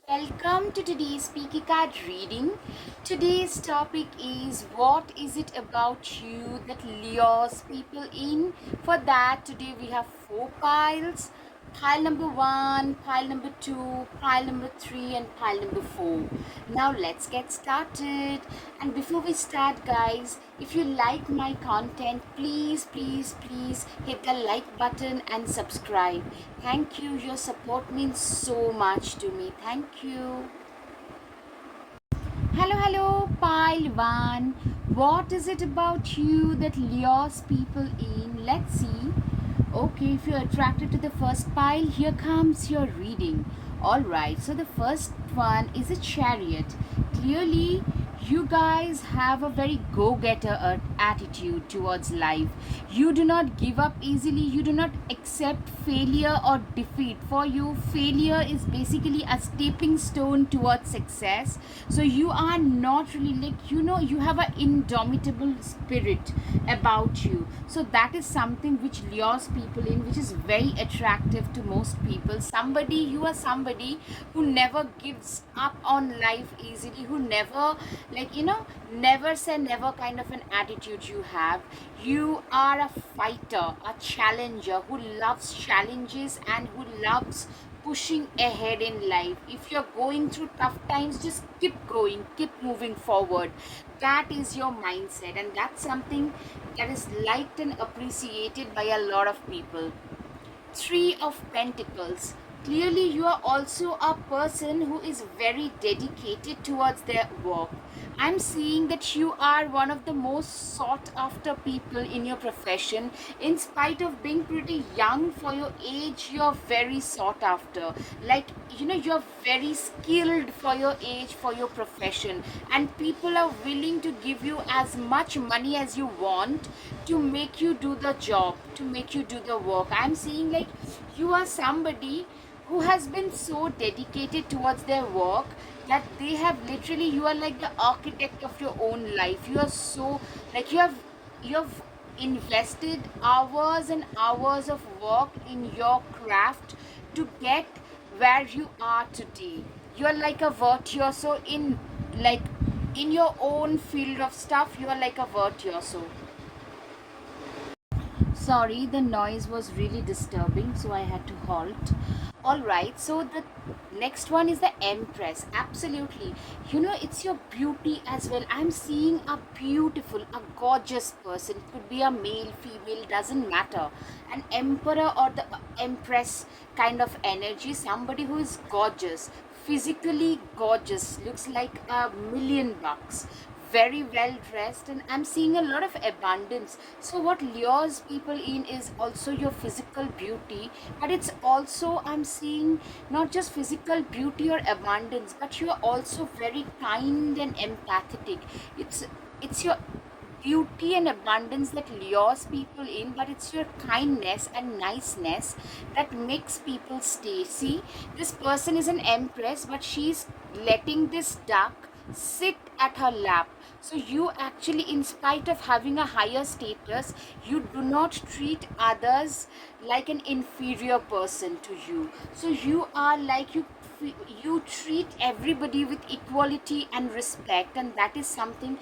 Welcome to today's Speaky Card reading. Today's topic is what is it about you that lures people in? For that, today we have four piles. Pile number one, pile number two, pile number three, and pile number four. Now let's get started. And before we start, guys, if you like my content, please hit the like button and subscribe. Thank you. Your support means so much to me. Thank you. Hello, pile one. What is it about you that lures people in? Let's see. Okay, if you're attracted to the first pile, here comes your reading. Alright, so the first one is a chariot. Clearly, you guys have a very go-getter attitude towards life. You do not give up easily. You do not accept failure or defeat. For you, failure is basically a stepping stone towards success. So you are not really you have an indomitable spirit about you. So that is something which lures people in, which is very attractive to most people. You are somebody who never gives up on life easily, who never never say never kind of an attitude you have. You are a fighter, a challenger who loves challenges and who loves pushing ahead in life. If you're going through tough times, just keep going, keep moving forward. That is your mindset, and that's something that is liked and appreciated by a lot of people. Three of Pentacles. Clearly, you are also a person who is very dedicated towards their work. I'm seeing that you are one of the most sought after people in your profession. In spite of being pretty young for your age, you're very sought after. You're very skilled for your age, for your profession, and people are willing to give you as much money as you want to make you do the job, to make you do the work. I'm seeing like you are somebody who has been so dedicated towards their work that they have literally, you are like the architect of your own life. You are so like you have invested hours and hours of work in your craft to get where you are today. You are like a virtuoso like in your own field of stuff. You are like a virtuoso. Sorry, the noise was really disturbing, so I had to halt. All right, so the next one is the Empress. Absolutely. It's your beauty as well. I'm seeing a beautiful, a gorgeous person. Could be a male, female, doesn't matter. An emperor or the Empress kind of energy. Somebody who is gorgeous, physically gorgeous, looks like $1 million, very well dressed, and I'm seeing a lot of abundance. So what lures people in is also your physical beauty, but it's also, I'm seeing, not just physical beauty or abundance, but you're also very kind and empathetic. It's your beauty and abundance that lures people in, but it's your kindness and niceness that makes people stay. See, this person is an Empress, but she's letting this duck sit at her lap. So you actually, in spite of having a higher status, you do not treat others like an inferior person to you. So you are like you treat everybody with equality and respect, and that is something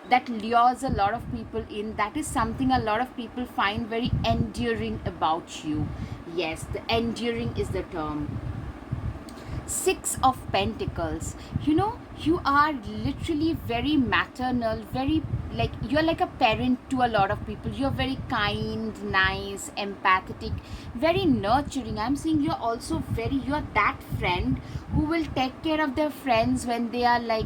that lures a lot of people in. That is something a lot of people find very endearing about you. Yes, the endearing is the term. Six of Pentacles. You are literally very maternal, very, like, you're like a parent to a lot of people. You're very kind, nice, empathetic, very nurturing. I'm seeing you're that friend who will take care of their friends when they are like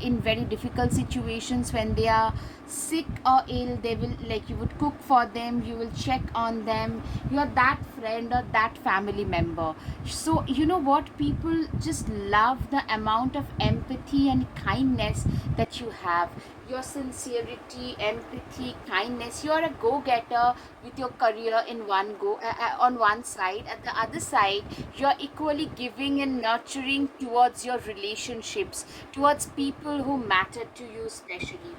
in very difficult situations, when they are sick or ill. They will, like, you would cook for them, you will check on them. You're that friend or that family member. So you know what, people just love the amount of empathy and kindness that you have. Your sincerity, empathy, kindness. You're a go-getter with your career in one go, on one side. At the other side, you're equally giving and nurturing towards your relationships, towards people who matter to you especially.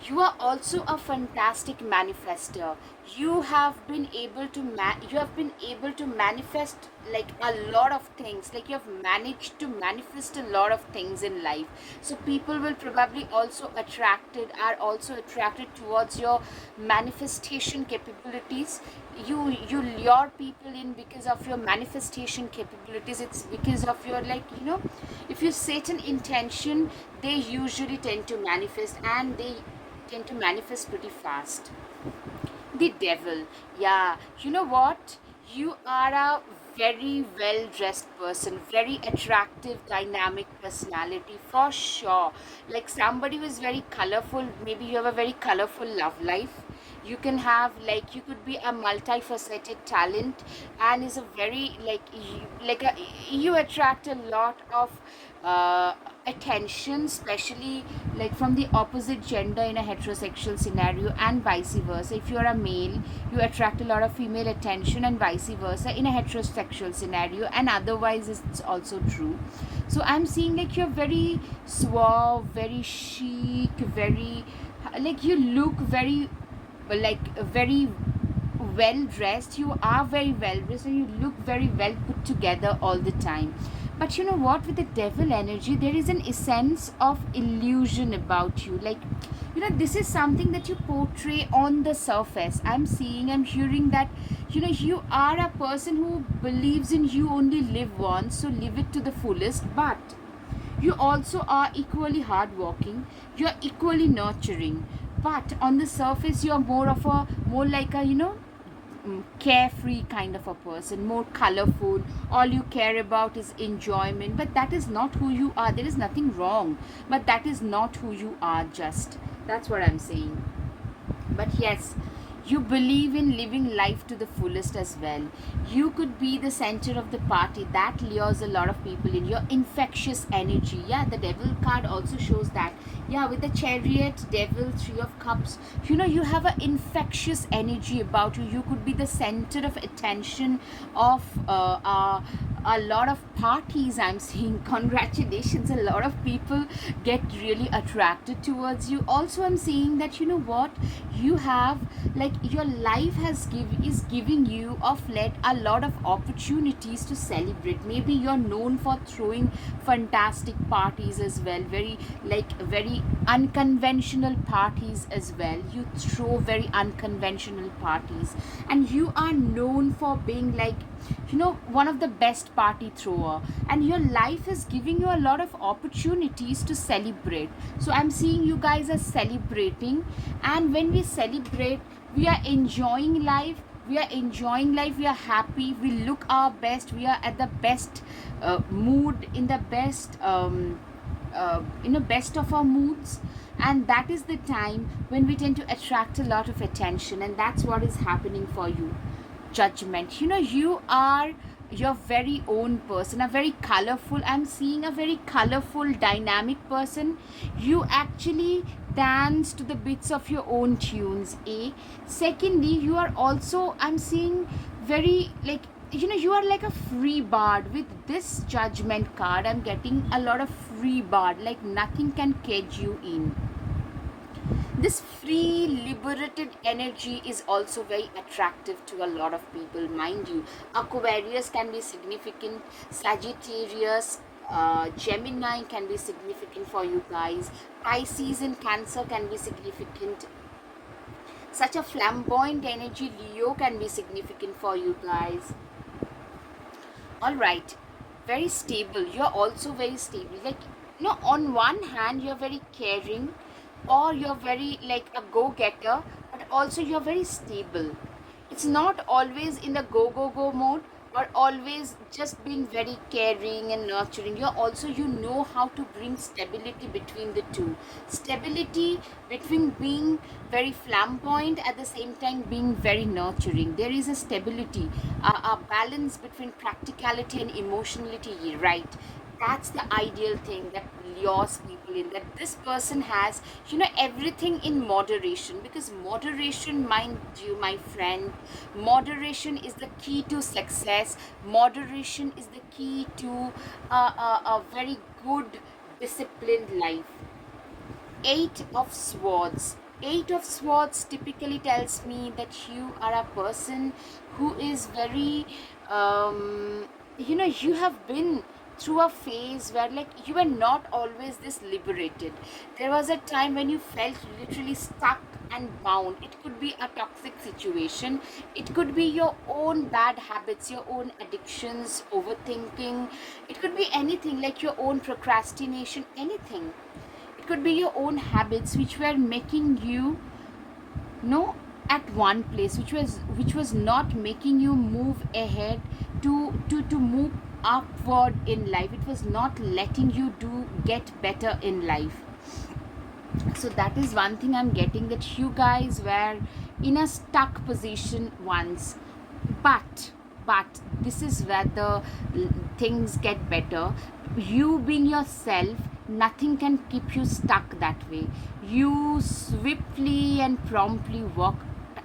You are also a fantastic manifester. You have been able to you have been able to manifest like a lot of things. Like you have managed to manifest a lot of things in life. So people will probably also are also attracted towards your manifestation capabilities. You lure people in because of your manifestation capabilities. It's because of your, like, if you set an intention, they usually tend to manifest, and they tend to manifest pretty fast. The devil. Yeah, you know what? You are a very well dressed person, very attractive, dynamic personality for sure. Like somebody who is very colorful, maybe you have a very colorful love life. You can have, like, you could be a multifaceted talent, and is a very, like, you attract a lot of uh, attention, especially like from the opposite gender in a heterosexual scenario, and vice versa. If you're a male, you attract a lot of female attention, and vice versa in a heterosexual scenario, and otherwise it's also true. So I'm seeing like you're very suave, very chic, very, like, you look very, like, very well dressed. You are very well dressed, and you look very well put together all the time. But you know what, with the devil energy, there is an essence of illusion about you. Like, this is something that you portray on the surface. I'm hearing that, you are a person who believes in you only live once, so live it to the fullest. But you also are equally hardworking, you're equally nurturing, but on the surface you're more like a, carefree kind of a person, more colorful. All you care about is enjoyment, but that is not who you are. There is nothing wrong, but that is not who you are. Just that's what I'm saying. But yes, you believe in living life to the fullest as well. You could be the center of the party. That lures a lot of people in. Your infectious energy. Yeah, the devil card also shows that. Yeah, with the chariot, devil, three of cups, you have an infectious energy about you. You could be the center of attention of a lot of parties. I'm seeing congratulations, a lot of people get really attracted towards you. Also, I'm seeing that, what you have, like, your life is giving you of late a lot of opportunities to celebrate. Maybe you're known for throwing fantastic parties as well, very, like, very unconventional parties as well. You throw very unconventional parties, and you are known for being, like, one of the best party thrower, and your life is giving you a lot of opportunities to celebrate. So I'm seeing you guys are celebrating, and when we celebrate, we are enjoying life. We are happy, we look our best, we are at the best mood, in the best best of our moods. And that is the time when we tend to attract a lot of attention, and that's what is happening for you. Judgment, you are your very own person, a very colorful, I'm seeing a very colorful, dynamic person. You actually dance to the bits of your own tunes, secondly, you are also, I'm seeing, very, like, you are like a free bard. With this judgment card, I'm getting a lot of free bard, like nothing can cage you in. This free, liberated energy is also very attractive to a lot of people, mind you. Aquarius can be significant, Sagittarius, Gemini can be significant for you guys, Pisces and Cancer can be significant. Such a flamboyant energy, Leo, can be significant for you guys. All right, very stable. You're also very stable. Like, on one hand, you're very caring, or you're very, like, a go-getter, but also you're very stable. It's not always in the go mode, or always just being very caring and nurturing. You're also, how to bring stability between the two. Stability between being very flamboyant, at the same time being very nurturing. There is a stability, a balance between practicality and emotionality, right? That's the ideal thing that lures people in, that this person has, everything in moderation. Because moderation, mind you, my friend, moderation is the key to success. Moderation is the key to a very good, disciplined life. Eight of Swords. Eight of Swords typically tells me that you are a person who is very, you have been through a phase where like you were not always this liberated. There was a time when you felt literally stuck and bound. It could be a toxic situation, it could be your own bad habits, your own addictions, overthinking, it could be anything like your own procrastination, anything. It could be your own habits which were making you know at one place, which was not making you move ahead, to move upward in life. It was not letting you do get better in life. So that is one thing I'm getting, that you guys were in a stuck position once. But but this is where the things get better. You being yourself, nothing can keep you stuck that way. You swiftly and promptly walk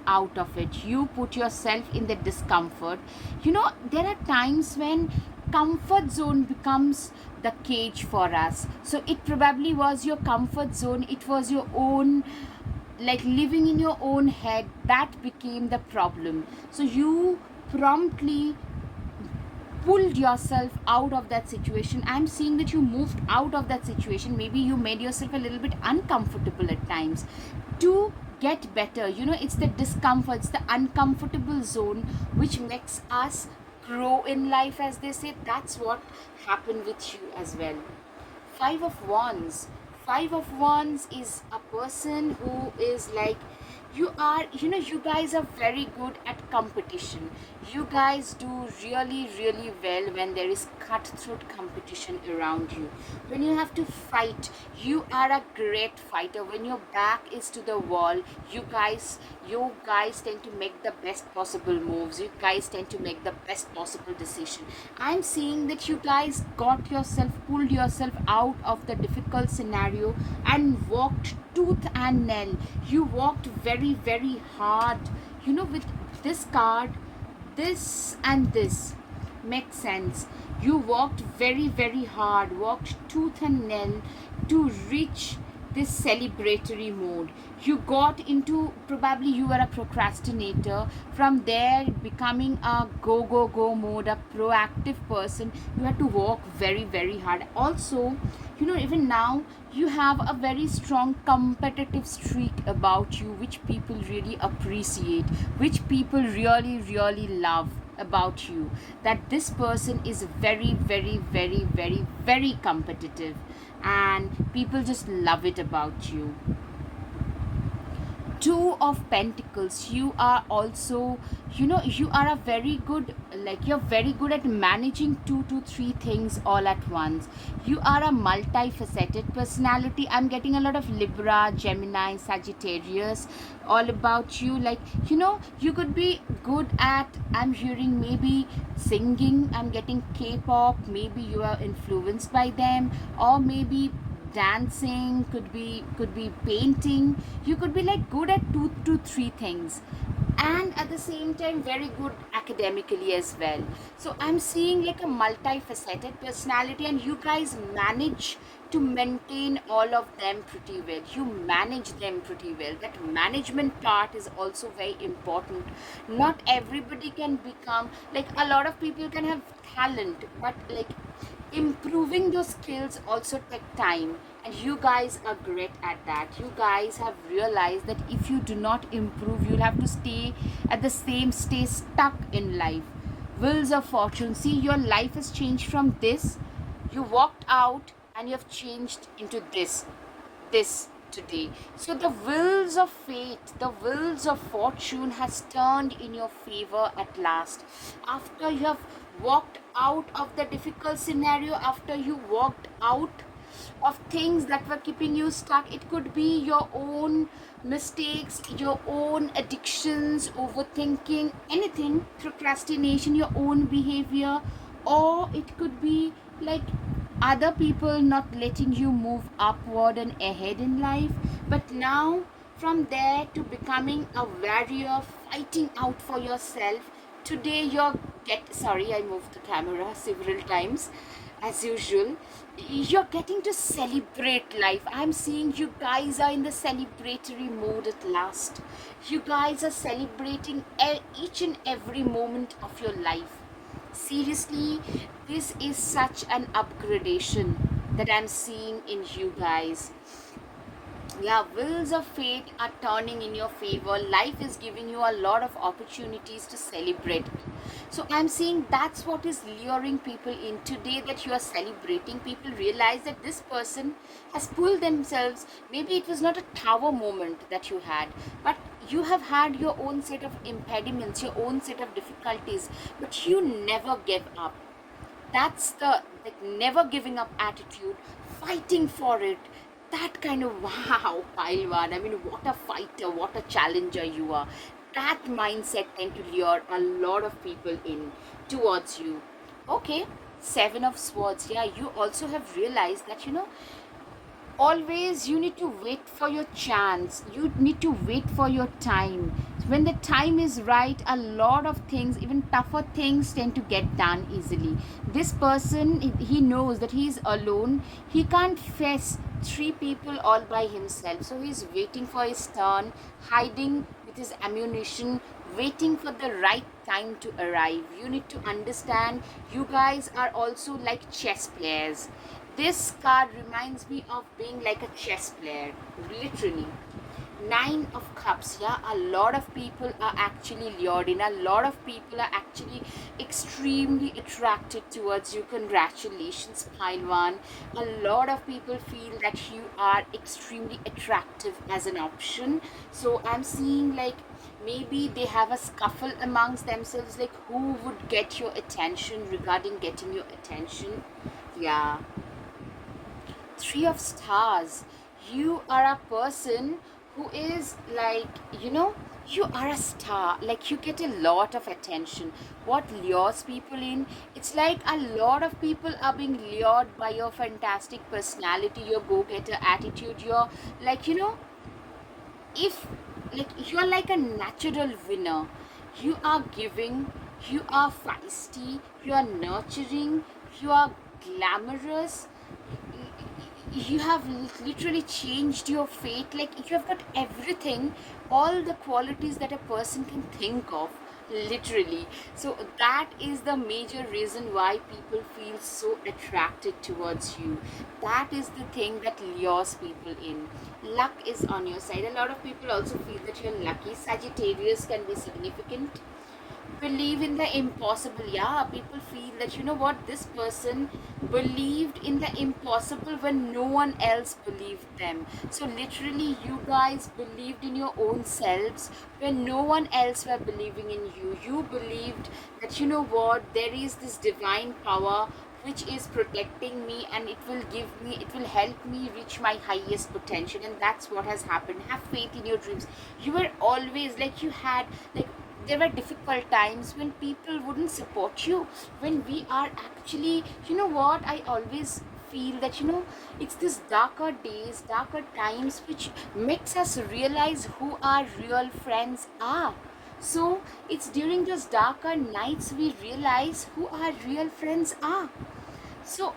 out of it. You put yourself in the discomfort. There are times when comfort zone becomes the cage for us. So it probably was your comfort zone, it was your own, like living in your own head, that became the problem. So you promptly pulled yourself out of that situation. I'm seeing that you moved out of that situation. Maybe you made yourself a little bit uncomfortable at times to get better. It's the discomfort, it's the uncomfortable zone which makes us grow in life, as they say. That's what happened with you as well. Five of Wands. Five of Wands is a person who is like, you guys are very good at competition. You guys do really, really well when there is cutthroat competition around you. When you have to fight, you are a great fighter. When your back is to the wall, you guys tend to make the best possible moves. You guys tend to make the best possible decision. I'm seeing that you guys pulled yourself out of the difficult scenario and walked tooth and nail. You walked very, very hard. With this card, this and this makes sense. You walked very, very hard, walked tooth and nail to reach this celebratory mode. You got into, probably you were a procrastinator. From there, becoming a go, go, go mode, a proactive person, you had to walk very, very hard. Also, even now, you have a very strong competitive streak about you, which people really appreciate, which people really, really love about you. That this person is very, very, very, very, very competitive, and people just love it about you. Two of Pentacles. You are also, you are a very good, like you're very good at managing two to three things all at once. You are a multifaceted personality. I'm getting a lot of Libra, Gemini, Sagittarius all about you. Like, you could be good at, I'm hearing, maybe singing. I'm getting K-pop. Maybe you are influenced by them, or maybe dancing, could be painting. You could be like good at two to three things, and at the same time very good academically as well. So I'm seeing like a multifaceted personality, and you guys manage to maintain all of them pretty well. You manage them pretty well. That management part is also very important. Not everybody can become, like, a lot of people can have talent, but like improving those skills also take time, and you guys are great at that. You guys have realized that if you do not improve, you'll have to stay stuck in life. Wheels of Fortune. See, your life has changed from this, you walked out, and you have changed into this today. So the wheels of fate, the wheels of fortune has turned in your favor at last. After you have walked out of the difficult scenario, after you walked out of things that were keeping you stuck, it could be your own mistakes, your own addictions, overthinking, anything, procrastination, your own behavior, or it could be like other people not letting you move upward and ahead in life. But now, from there to becoming a warrior, fighting out for yourself, today you're get sorry, I moved the camera several times. as usual. You're getting to celebrate life. I'm seeing you guys are in the celebratory mode at last. You guys are celebrating each and every moment of your life. Seriously, this is such an upgradation that I'm seeing in you guys. Yeah, wheels of fate are turning in your favor. Life is giving you a lot of opportunities to celebrate. So I'm saying that's what is luring people in today, that you are celebrating. People realize that this person has pulled themselves. Maybe it was not a tower moment that you had, but you have had your own set of impediments, your own set of difficulties, but you never gave up. That's the like never giving up attitude, fighting for it. That kind of wow, Pailwan. I mean, what a fighter, what a challenger you are. That mindset tend to lure a lot of people in towards you. Okay, Seven of Swords. Yeah, you also have realized that always you need to wait for your chance, you need to wait for your time. When the time is right, a lot of things, even tougher things, tend to get done easily. This person, he knows that he is alone, he can't face three people all by himself, so he's waiting for his turn, hiding with his ammunition, waiting for the right time to arrive. You need to understand, you guys are also like chess players. This card reminds me of being like a chess player, literally. Nine of Cups, yeah, a lot of people are actually lured in. A lot of people are actually extremely attracted towards you. Congratulations, Pailwan. A lot of people feel that you are extremely attractive as an option. So I'm seeing like maybe they have a scuffle amongst themselves, like who would get your attention regarding getting your attention. Yeah, Three of Stars. You are a person who is like, you are a star. Like you get a lot of attention. What lures people in? It's like a lot of people are being lured by your fantastic personality, your go getter attitude, your like, if like you're like a natural winner. You are giving, you are feisty, you are nurturing, you are glamorous, you have literally changed your fate. Like you have got everything, all the qualities that a person can think of, literally. So that is the major reason why people feel so attracted towards you. That is the thing that lures people in. Luck is on your side. A lot of people also feel that you're lucky. Sagittarius can be significant. Believe in the impossible. Yeah, people feel that, what, this person believed in the impossible when no one else believed them. So literally you guys believed in your own selves when no one else were believing in you. You believed that, what, there is this divine power which is protecting me, and it will help me reach my highest potential. And that's what has happened. Have faith in your dreams. You were always like, you had like, there were difficult times when people wouldn't support you, when we are actually, what, I always feel that, it's this darker days, darker times which makes us realize who our real friends are. So it's during those darker nights we realize who our real friends are. So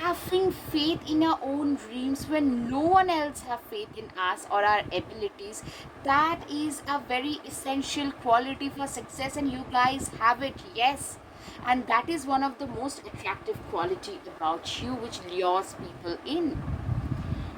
having faith in our own dreams when no one else have faith in us or our abilities, that is a very essential quality for success, and you guys have it. Yes, and that is one of the most attractive quality about you which lures people in.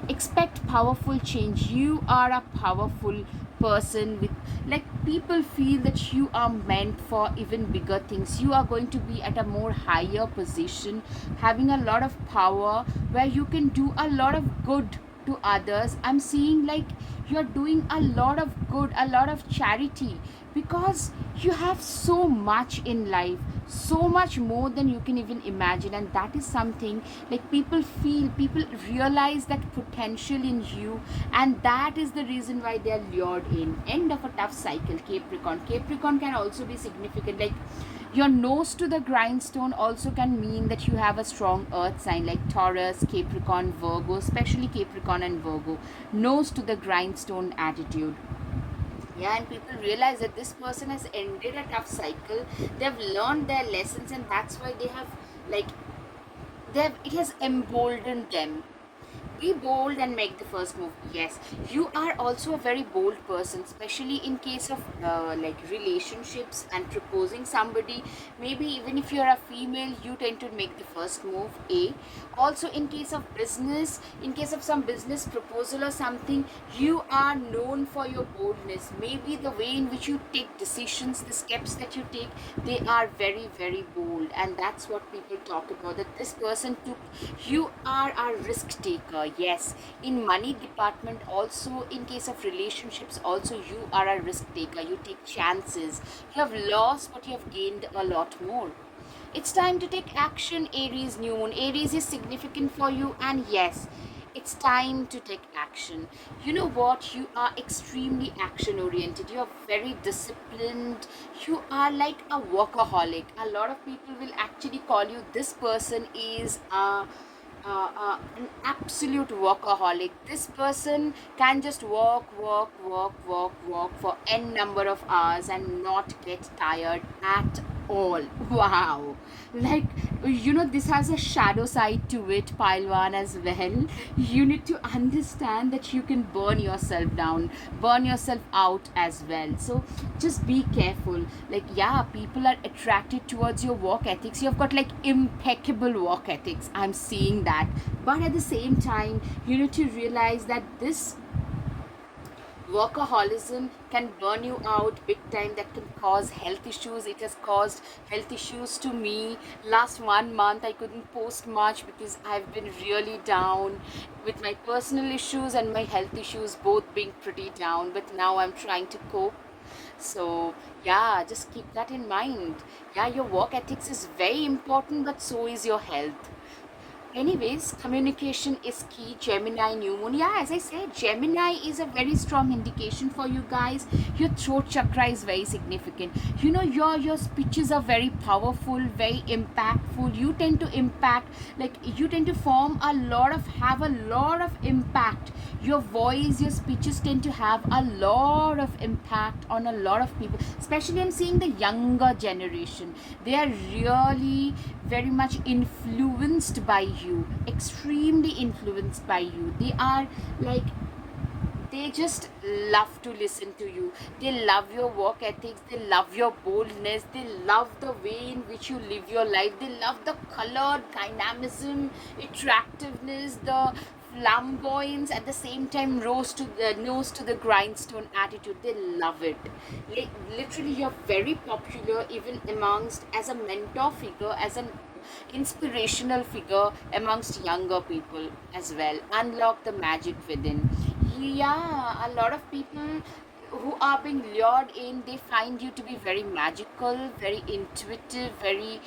Expect powerful change. You are a powerful person with, like, people feel that you are meant for even bigger things. You are going to be at a more higher position, having a lot of power, where you can do a lot of good to others. I'm seeing like you're doing a lot of good, a lot of charity, because you have so much in life, so much more than you can even imagine. And that is something like people feel, people realize that potential in you, and that is the reason why they are lured in. End of a tough cycle. Capricorn. Capricorn can also be significant, like your nose to the grindstone also can mean that you have a strong earth sign like Taurus, Capricorn, Virgo, especially Capricorn and Virgo. Nose to the grindstone attitude. Yeah, and people realize that this person has ended a tough cycle. They've learned their lessons, and that's why they have like it has emboldened them. Be bold and make the first move. Yes, you are also a very bold person, especially in case of like relationships and proposing somebody. Maybe even if you're a female, you tend to make the first move. A, also in case of business, in case of some business proposal or something, you are known for your boldness. Maybe the way in which you take decisions, the steps that you take, they are very very bold, and that's what people talk about, that this person took. You are a risk taker. Yes, in money department also, in case of relationships also, you are a risk taker. You take chances. You have lost, but you have gained a lot more. It's time to take action. Aries new moon. Aries is significant for you, and yes, it's time to take action. You know what? You are extremely action oriented. You are very disciplined. You are like a workaholic. A lot of people will actually call you, this person is an absolute workaholic. This person can just work for n number of hours and not get tired at all. Wow. Like, this has a shadow side to it, Pilwan, as well. You need to understand that you can burn yourself down, burn yourself out as well. So just be careful. Like, yeah, people are attracted towards your work ethics. You've got like impeccable work ethics. I'm seeing that. But at the same time, you need to realize that this workaholism can burn you out big time. That can cause health issues. It has caused health issues to me. Last 1 month I couldn't post much because I've been really down with my personal issues and my health issues both being pretty down, but now I'm trying to cope. So yeah, just keep that in mind. Yeah, your work ethics is very important, but so is your health. Anyways, communication is key. Gemini new moon. Yeah, as I said, Gemini is a very strong indication for you guys. Your throat chakra is very significant. Your speeches are very powerful, very impactful. You tend to impact, like you tend to have a lot of impact. Your voice, your speeches tend to have a lot of impact on a lot of people. Especially I'm seeing the younger generation. They are really very much influenced by you, extremely influenced by you. They are like, they just love to listen to you. They love your work ethics. They love your boldness. They love the way in which you live your life. They love the color, dynamism, attractiveness, the flamboyance, at the same time nose to the grindstone attitude. They love it. Literally, you're very popular even amongst, as a mentor figure, as an inspirational figure amongst younger people as well. Unlock the magic within. Yeah, a lot of people who are being lured in, they find you to be very magical, very intuitive, very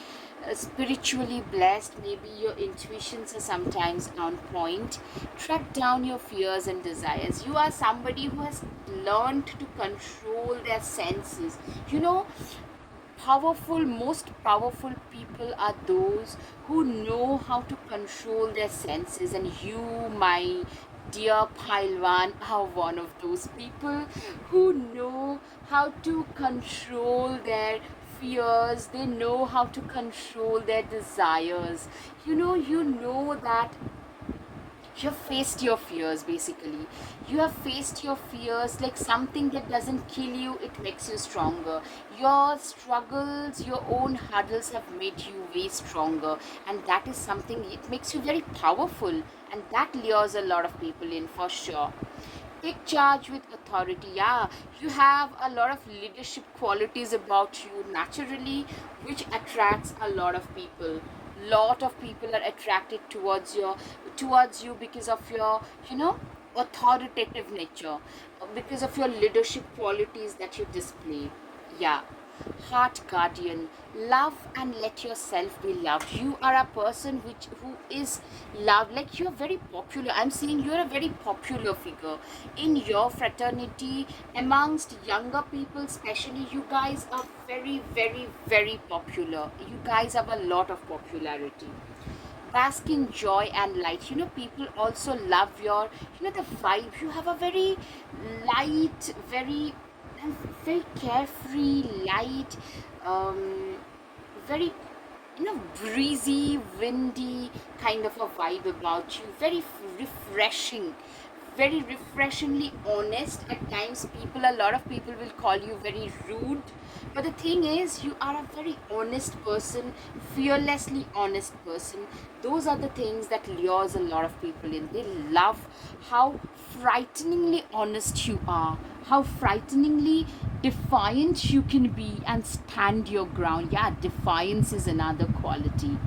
spiritually blessed. Maybe your intuitions are sometimes on point. Track down your fears and desires. You are somebody who has learned to control their senses. you know most powerful people are those who know how to control their senses, and you, my dear Pailwan, are one of those people who know how to control their fears. They know how to control their desires. You know that you have faced your fears. Basically, you have faced your fears. Like, something that doesn't kill you, it makes you stronger. Your struggles, your own hurdles have made you way stronger, and that is something, it makes you very powerful, and that lures a lot of people in for sure. Take charge with authority. Yeah, you have a lot of leadership qualities about you naturally, which attracts a lot of people. Lot of people are attracted towards you because of your, authoritative nature, because of your leadership qualities that you display. Yeah. Heart guardian. Love and let yourself be loved. You are a person who is loved. Like, you're very popular. I'm seeing you're a very popular figure in your fraternity, amongst younger people especially. You guys are very very very popular. You guys have a lot of popularity. Bask in joy and light. People also love your, the vibe. You have a very light, very carefree, light, very breezy, windy kind of a vibe about you. Very refreshing, very refreshingly honest. At times, a lot of people will call you very rude. But the thing is, you are a very honest person, fearlessly honest person. Those are the things that lures a lot of people in. They love how frighteningly honest you are, how frighteningly defiant you can be and stand your ground. Yeah, defiance is another quality.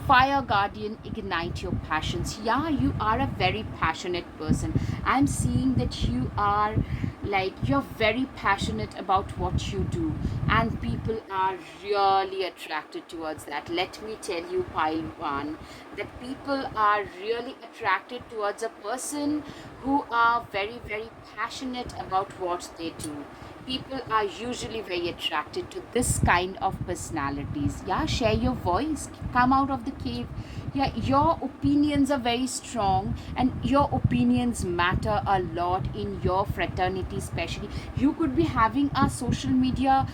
Fire guardian, ignite your passions. Yeah, you are a very passionate person. I'm seeing that you are like, you're very passionate about what you do, and people are really attracted towards that. Let me tell you, pile one, that people are really attracted towards a person who are very, very passionate about what they do. People are usually very attracted to this kind of personalities. Yeah, share your voice, come out of the cave. Yeah, your opinions are very strong, and your opinions matter a lot in your fraternity. Especially, you could be having a social media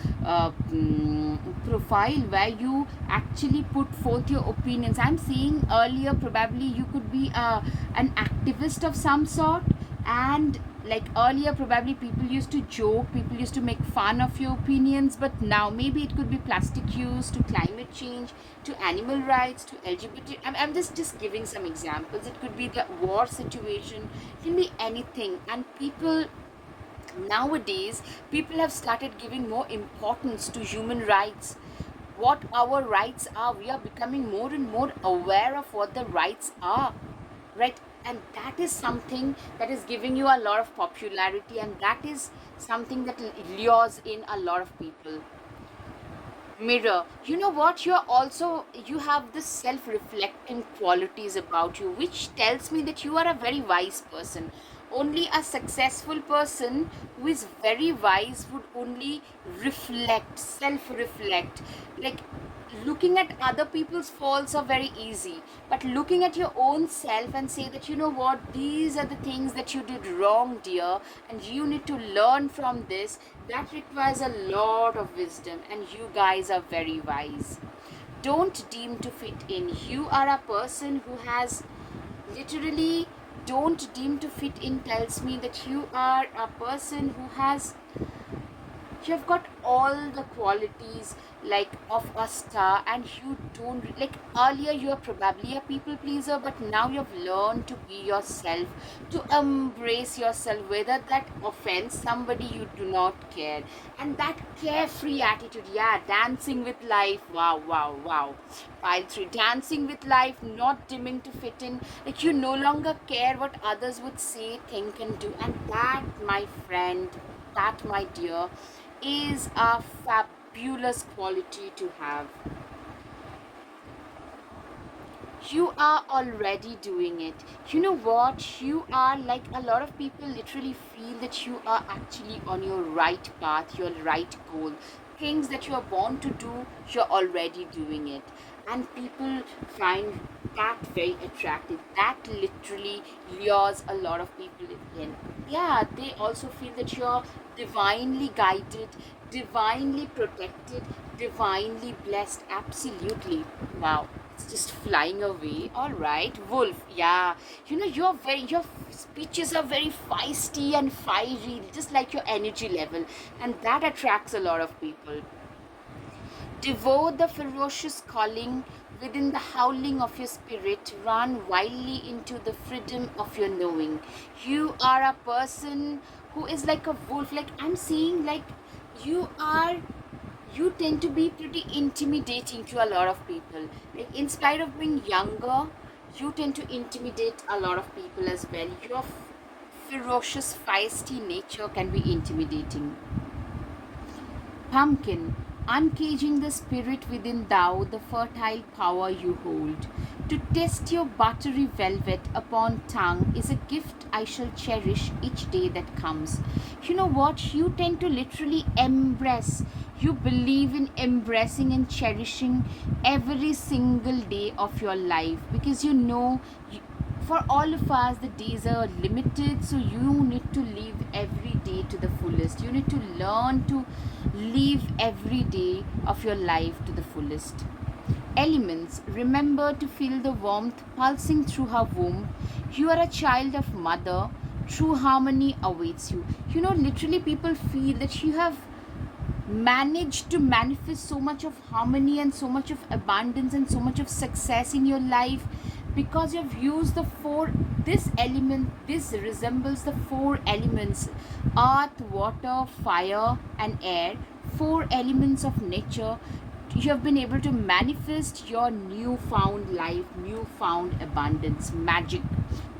profile where you actually put forth your opinions. I'm seeing earlier, probably you could be an activist of some sort. And like earlier, probably people used to joke, people used to make fun of your opinions, but now maybe it could be plastic use, to climate change, to animal rights, to LGBT. I'm just giving some examples. It could be the war situation, it can be anything. And people nowadays, people have started giving more importance to human rights, what our rights are. We are becoming more and more aware of what the rights are, right? And that is something that is giving you a lot of popularity, and that is something that lures in a lot of people. Mirror, you know what, you have this self-reflecting qualities about you, which tells me that you are a very wise person. Only a successful person who is very wise would only reflect, self-reflect. Like, looking at other people's faults are very easy, but looking at your own self and say that, you know what, these are the things that you did wrong, dear, and you need to learn from this, that requires a lot of wisdom, and you guys are very wise. Don't deem to fit in. You are a person who has literally, don't deem to fit in tells me that you are a person who has, you've got all the qualities like of a star, and you don't, like, earlier you are probably a people pleaser, but now you've learned to be yourself, to embrace yourself, whether that offends somebody, you do not care. And that carefree attitude, yeah, dancing with life, wow, wow, wow. Pile 3, dancing with life, not dimming to fit in. Like, you no longer care what others would say, think, and do. And that, my friend, that, my dear, is a fabulous quality to have. You are already doing it. You know what? You are like, a lot of people literally feel that you are actually on your right path, your right goal. Things that you are born to do, you're already doing it. And people find that very attractive. That literally lures a lot of people in. Yeah, they also feel that you're divinely guided, divinely protected, divinely blessed. Absolutely. Wow. It's just flying away. All right, Wolf. Yeah, your speeches are very feisty and fiery, just like your energy level, and that attracts a lot of people. Devour the ferocious calling within the howling of your spirit. Run wildly into the freedom of your knowing. You are a person who is like a wolf. Like, I'm seeing, like, you are, you tend to be pretty intimidating to a lot of people. Like, in spite of being younger, you tend to intimidate a lot of people as well. Your ferocious, feisty nature can be intimidating. Pumpkin, uncaging the spirit within thou, the fertile power you hold. To test your buttery velvet upon tongue is a gift I shall cherish each day that comes. You know what? You tend to literally embrace. You believe in embracing and cherishing every single day of your life, because you know, for all of us the days are limited, so you need to live every day to the fullest. You need to learn to live every day of your life to the fullest. Elements, remember to feel the warmth pulsing through her womb. You are a child of mother. True harmony awaits you. Literally, people feel that you have managed to manifest so much of harmony and so much of abundance and so much of success in your life because you've used the four. This element, this resembles the four elements: earth, water, fire, and air. Four elements of nature. You have been able to manifest your newfound life, newfound abundance, magic,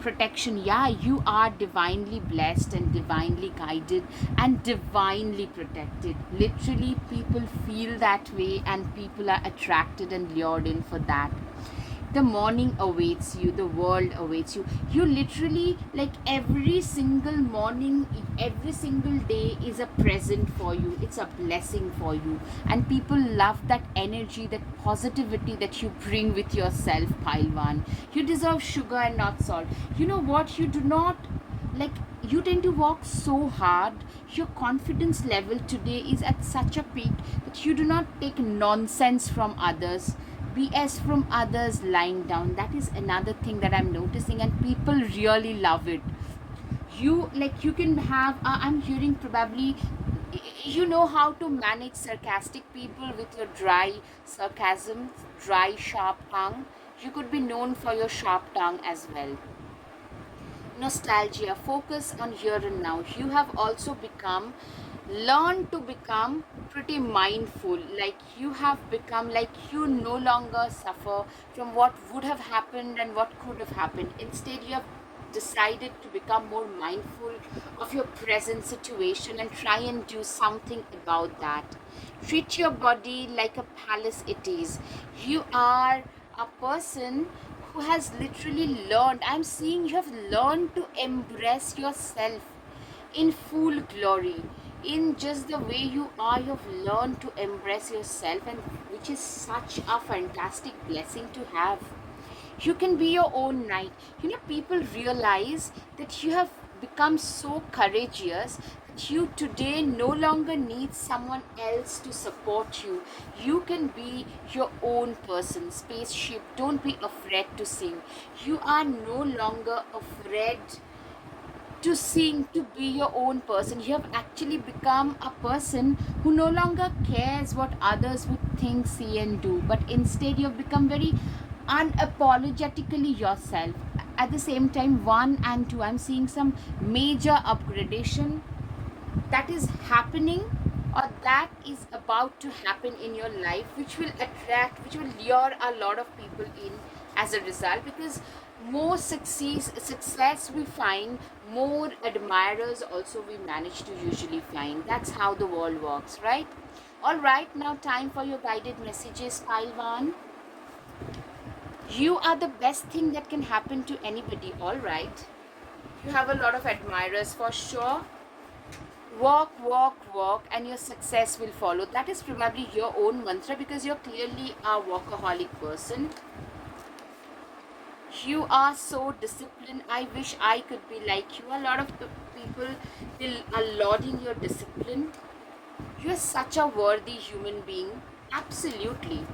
protection. Yeah, you are divinely blessed and divinely guided and divinely protected. Literally, people feel that way and people are attracted and lured in for that. The morning awaits you, the world awaits you. You literally, like, every single morning, every single day is a present for you, it's a blessing for you, and people love that energy, that positivity that you bring with yourself, Pailwan. You deserve sugar and not salt. You know what? You do not, like, you tend to walk so hard. Your confidence level today is at such a peak that you do not take nonsense from others, BS from others lying down. That is another thing that I'm noticing, and people really love it. You can have, I'm hearing probably, you know how to manage sarcastic people with your dry sarcasm, dry, sharp tongue. You could be known for your sharp tongue as well. Nostalgia, focus on here and now. You have also become, learn to become pretty mindful. Like, you have become, like, you no longer suffer from what would have happened and what could have happened. Instead, you have decided to become more mindful of your present situation and try and do something about that. Treat your body like a palace it is. You are a person who has literally learned, I'm seeing you have learned to embrace yourself in full glory, in just the way you are. You've learned to embrace yourself, and which is such a fantastic blessing to have. You can be your own knight. People realize that you have become so courageous that you today no longer need someone else to support you. You can be your own person. Spaceship, don't be afraid to sing. You are no longer afraid to sing, to be your own person. You have actually become a person who no longer cares what others would think, see, and do, but instead you have become very unapologetically yourself. At the same time, one and two, I'm seeing some major upgradation that is happening or that is about to happen in your life, which will attract, which will lure a lot of people in as a result, because more success we find, more admirers also we manage to usually find. That's how the world works, right? All right, now time for your guided messages, Pailwan. You are the best thing that can happen to anybody. All right, you have a lot of admirers for sure. Walk, walk, walk, and your success will follow. That is probably your own mantra, because you're clearly a workaholic person. You are so disciplined. I wish I could be like you. A lot of people will are lauding your discipline. You are such a worthy human being. Absolutely.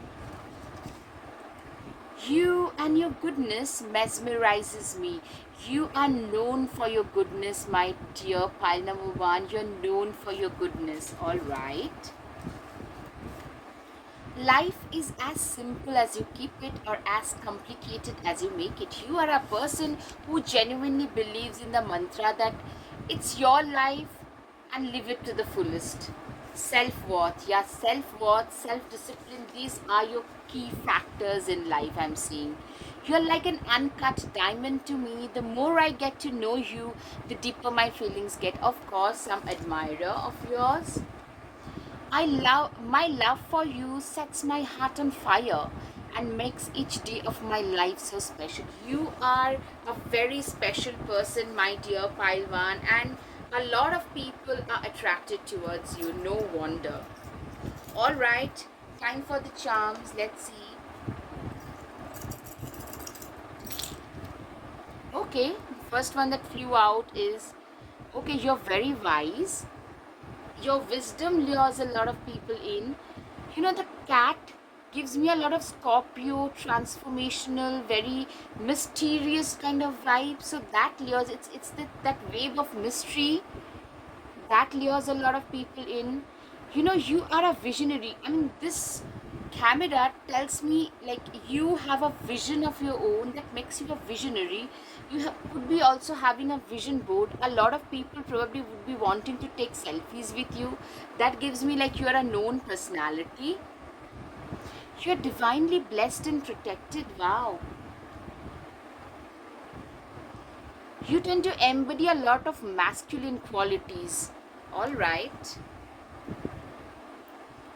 You and your goodness mesmerizes me. You are known for your goodness, my dear pile number one. You're known for your goodness. All right. Life is as simple as you keep it or as complicated as you make it. You are a person who genuinely believes in the mantra that it's your life and live it to the fullest. Self-worth, yeah, self-worth, self-discipline, these are your key factors in life, I'm seeing. You're like an uncut diamond to me. The more I get to know you, the deeper my feelings get. Of course, some admirer of yours. My love for you sets my heart on fire and makes each day of my life so special. You are a very special person, my dear Pailwan, and a lot of people are attracted towards you. No wonder. All right, time for the charms. Let's see. Okay, the first one that flew out is, okay, you're very wise. Your wisdom lures a lot of people in. The cat gives me a lot of Scorpio, transformational, very mysterious kind of vibe. So that lures, it's that wave of mystery that lures a lot of people in. You know, you are a visionary. I mean, this camera tells me like you have a vision of your own that makes you a visionary. Could be also having a vision board. A lot of people probably would be wanting to take selfies with you. That gives me like you are a known personality. You're divinely blessed and protected. Wow. You tend to embody a lot of masculine qualities. All right.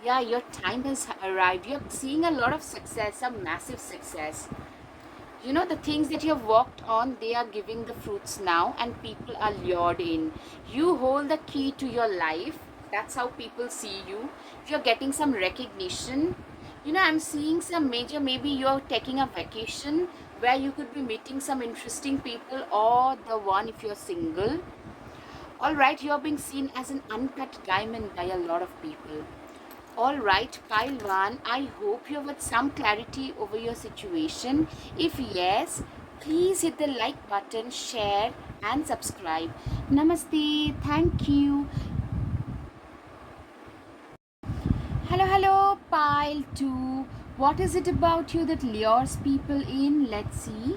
Yeah, your time has arrived. You're seeing a lot of success, some massive success. You know, the things that you have worked on, they are giving the fruits now, and people are lured in. You hold the key to your life. That's how people see you. You're getting some recognition. You know, I'm seeing some major, maybe you're taking a vacation where you could be meeting some interesting people, or the one if you're single. All right, you're being seen as an uncut diamond by a lot of people. All right, pile one, I hope you have got some clarity over your situation. If yes, please hit the like button, share, and subscribe. Namaste. Thank you. Hello, hello, pile two. What is it about you that lures people in? Let's see.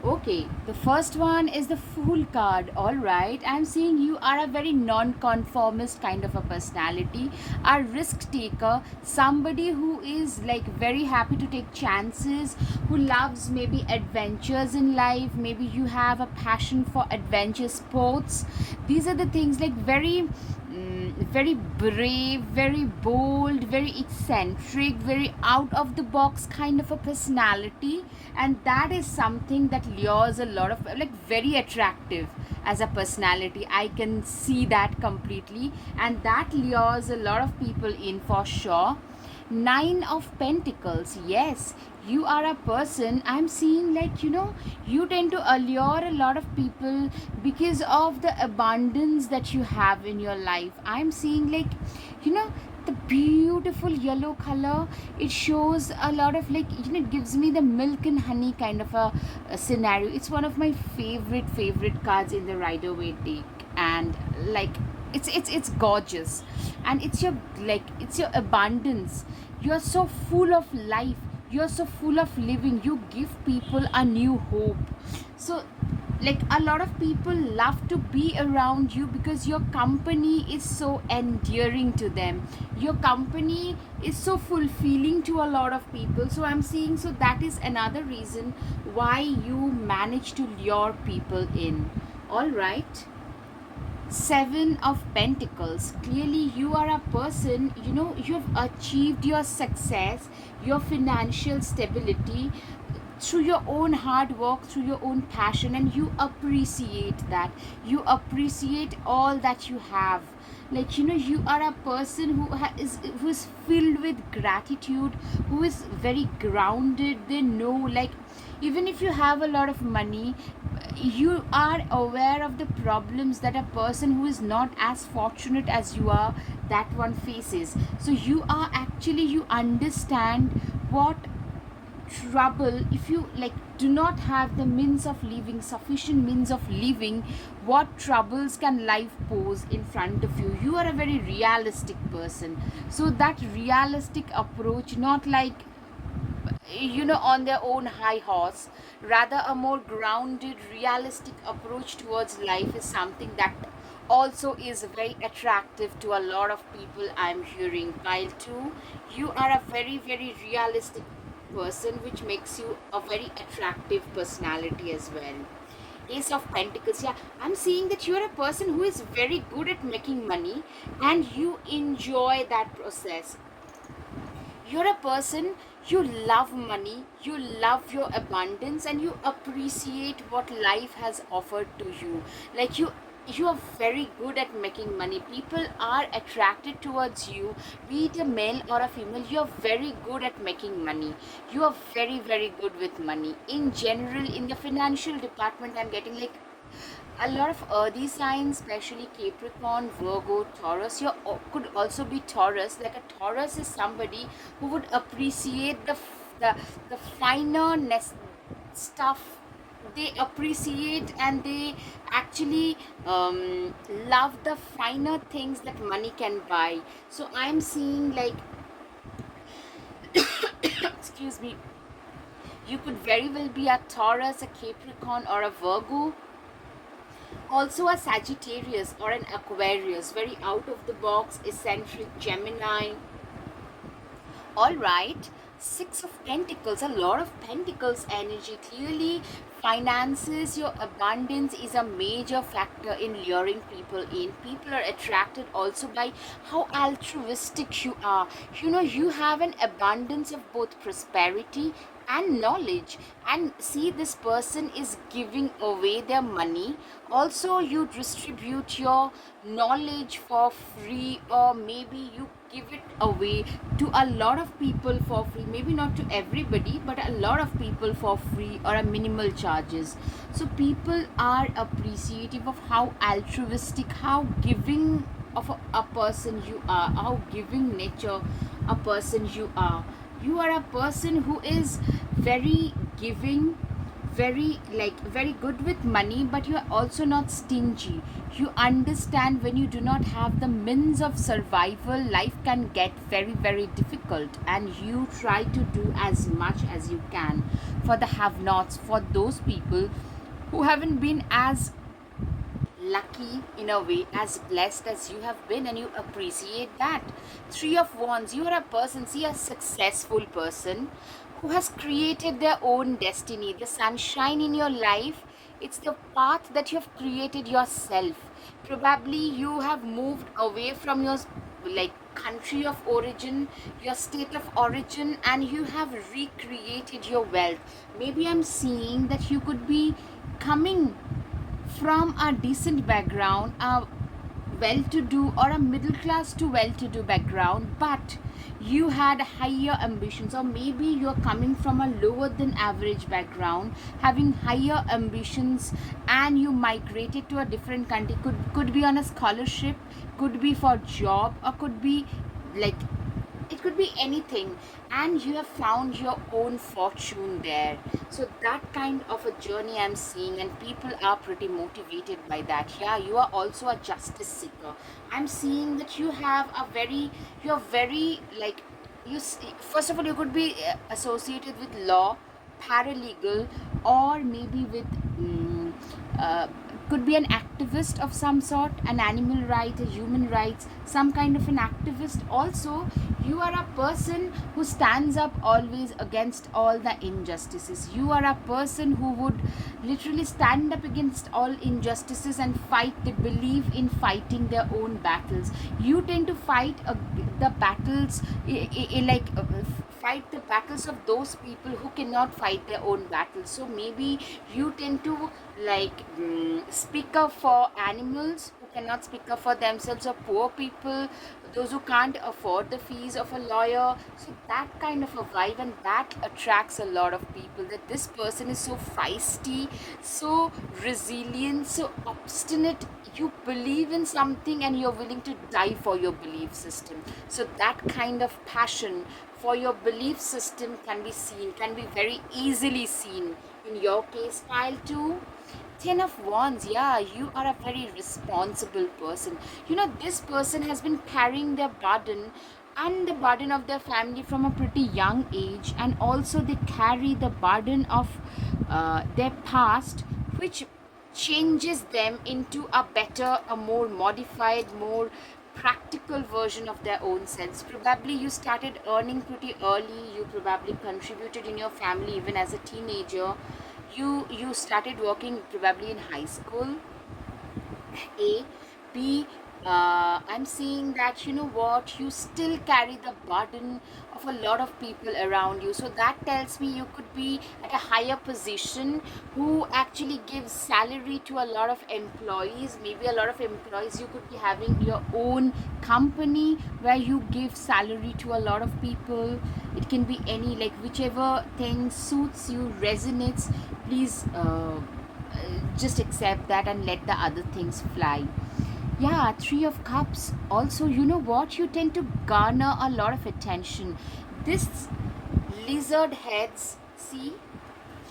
Okay, the first one is the Fool card. All right, I'm seeing you are a very non-conformist kind of a personality, a risk taker, somebody who is like very happy to take chances, who loves maybe adventures in life. Maybe you have a passion for adventure sports. These are the things like very brave, very bold, very eccentric, very out of the box kind of a personality, and that is something that lures a lot of like very attractive as a personality. I can see that completely, and that lures a lot of people in for sure. Nine of Pentacles. Yes, you are a person. I'm seeing like, you know, you tend to allure a lot of people because of the abundance that you have in your life. I'm seeing like, you know, the beautiful yellow color. It shows a lot of like, you know, it gives me the milk and honey kind of a scenario. It's one of my favorite cards in the Rider Waite deck, and like it's gorgeous, and it's your like it's your abundance. You're so full of life, you're so full of living, you give people a new hope. So like a lot of people love to be around you because your company is so endearing to them, your company is so fulfilling to a lot of people. So I'm seeing, so that is another reason why you manage to lure people in. All right. Seven of Pentacles. Clearly, you are a person, you know, you have achieved your success, your financial stability through your own hard work, through your own passion, and you appreciate that. You appreciate all that you have. Like, you know, you are a person who is filled with gratitude, who is very grounded. They know, like, even if you have a lot of money, you are aware of the problems that a person who is not as fortunate as you are, that one faces. So you are actually, you understand what trouble, if you like do not have the means of living, sufficient means of living, what troubles can life pose in front of you. You are a very realistic person. So that realistic approach, not like, you know, on their own high horse, rather a more grounded realistic approach towards life is something that also is very attractive to a lot of people. I'm hearing pile 2, you are a very realistic person, which makes you a very attractive personality as well. Ace of Pentacles. Yeah, I'm seeing that you're a person who is very good at making money, and you enjoy that process. You're a person, you love money, you love your abundance, and you appreciate what life has offered to you. Like, you are very good at making money. People are attracted towards you, be it a male or a female. You are very good at making money. You are very good with money in general. In the financial department, I'm getting like A lot of earthy signs, especially Capricorn, Virgo, Taurus. You could also be Taurus. Like a Taurus is somebody who would appreciate the the finer stuff. They appreciate and they actually love the finer things that money can buy. So I'm seeing like, excuse me, you could very well be a Taurus, a Capricorn, or a Virgo. Also a Sagittarius or an Aquarius, very out of the box, eccentric Gemini. All right, Six of Pentacles, a lot of Pentacles energy. Clearly, finances, your abundance is a major factor in luring people in. People are attracted also by how altruistic you are. You know, you have an abundance of both prosperity and knowledge, and see, this person is giving away their money. Also, you distribute your knowledge for free, or maybe you give it away to a lot of people for free, maybe not to everybody, but a lot of people for free or a minimal charges. So people are appreciative of how altruistic, how giving of a person you are, how giving nature a person you are. You are a person who is very giving, very good with money, but you are also not stingy. You understand when you do not have the means of survival, life can get very difficult, and you try to do as much as you can for the have nots, for those people who haven't been as lucky in a way, as blessed as you have been, and you appreciate that. Three of Wands, you are a person, see, a successful person who has created their own destiny. The sunshine in your life, it's the path that you have created yourself. Probably you have moved away from your like country of origin, your state of origin, and you have recreated your wealth. Maybe I'm seeing that you could be coming from a decent background, a well to do or a middle class to well to do background, but you had higher ambitions, or maybe you're coming from a lower than average background, having higher ambitions, and you migrated to a different country. Could be on a scholarship, could be for job, or could be like, it could be anything, and you have found your own fortune there. So that kind of a journey I'm seeing, and people are pretty motivated by that. Yeah, you are also a justice seeker. I'm seeing that you have a very, you're very like, first of all, you could be associated with law, paralegal, or maybe with uh, could be an activist of some sort, an animal rights, a human rights, some kind of an activist. Also, you are a person who stands up always against all the injustices. You are a person who would literally stand up against all injustices and fight. They believe in fighting their own battles. You tend to fight the battles, fight the battles of those people who cannot fight their own battles. So maybe you tend to speak up for animals who cannot speak up for themselves, or poor people, those who can't afford the fees of a lawyer. So that kind of a vibe, and that attracts a lot of people, that this person is so feisty, so resilient, so obstinate. You believe in something and you're willing to die for your belief system. So that kind of passion for your belief system can be seen, can be very easily seen in your case. Pile 2, Ten of Wands. Yeah, you are a very responsible person. You know, this person has been carrying their burden and the burden of their family from a pretty young age, and also they carry the burden of their past, which changes them into a better, a more modified, more practical version of their own selves. Probably you started earning pretty early, you probably contributed in your family even as a teenager. You started working probably in high school. A, B, I'm seeing that, you know what, you still carry the burden of a lot of people around you. So that tells me you could be at a higher position, who actually gives salary to a lot of employees. Maybe a lot of employees, you could be having your own company where you give salary to a lot of people. It can be any, like whichever thing suits you, resonates. Please just accept that and let the other things fly. Yeah, Three of Cups. Also, you know what? You tend to garner a lot of attention. This lizard heads, see?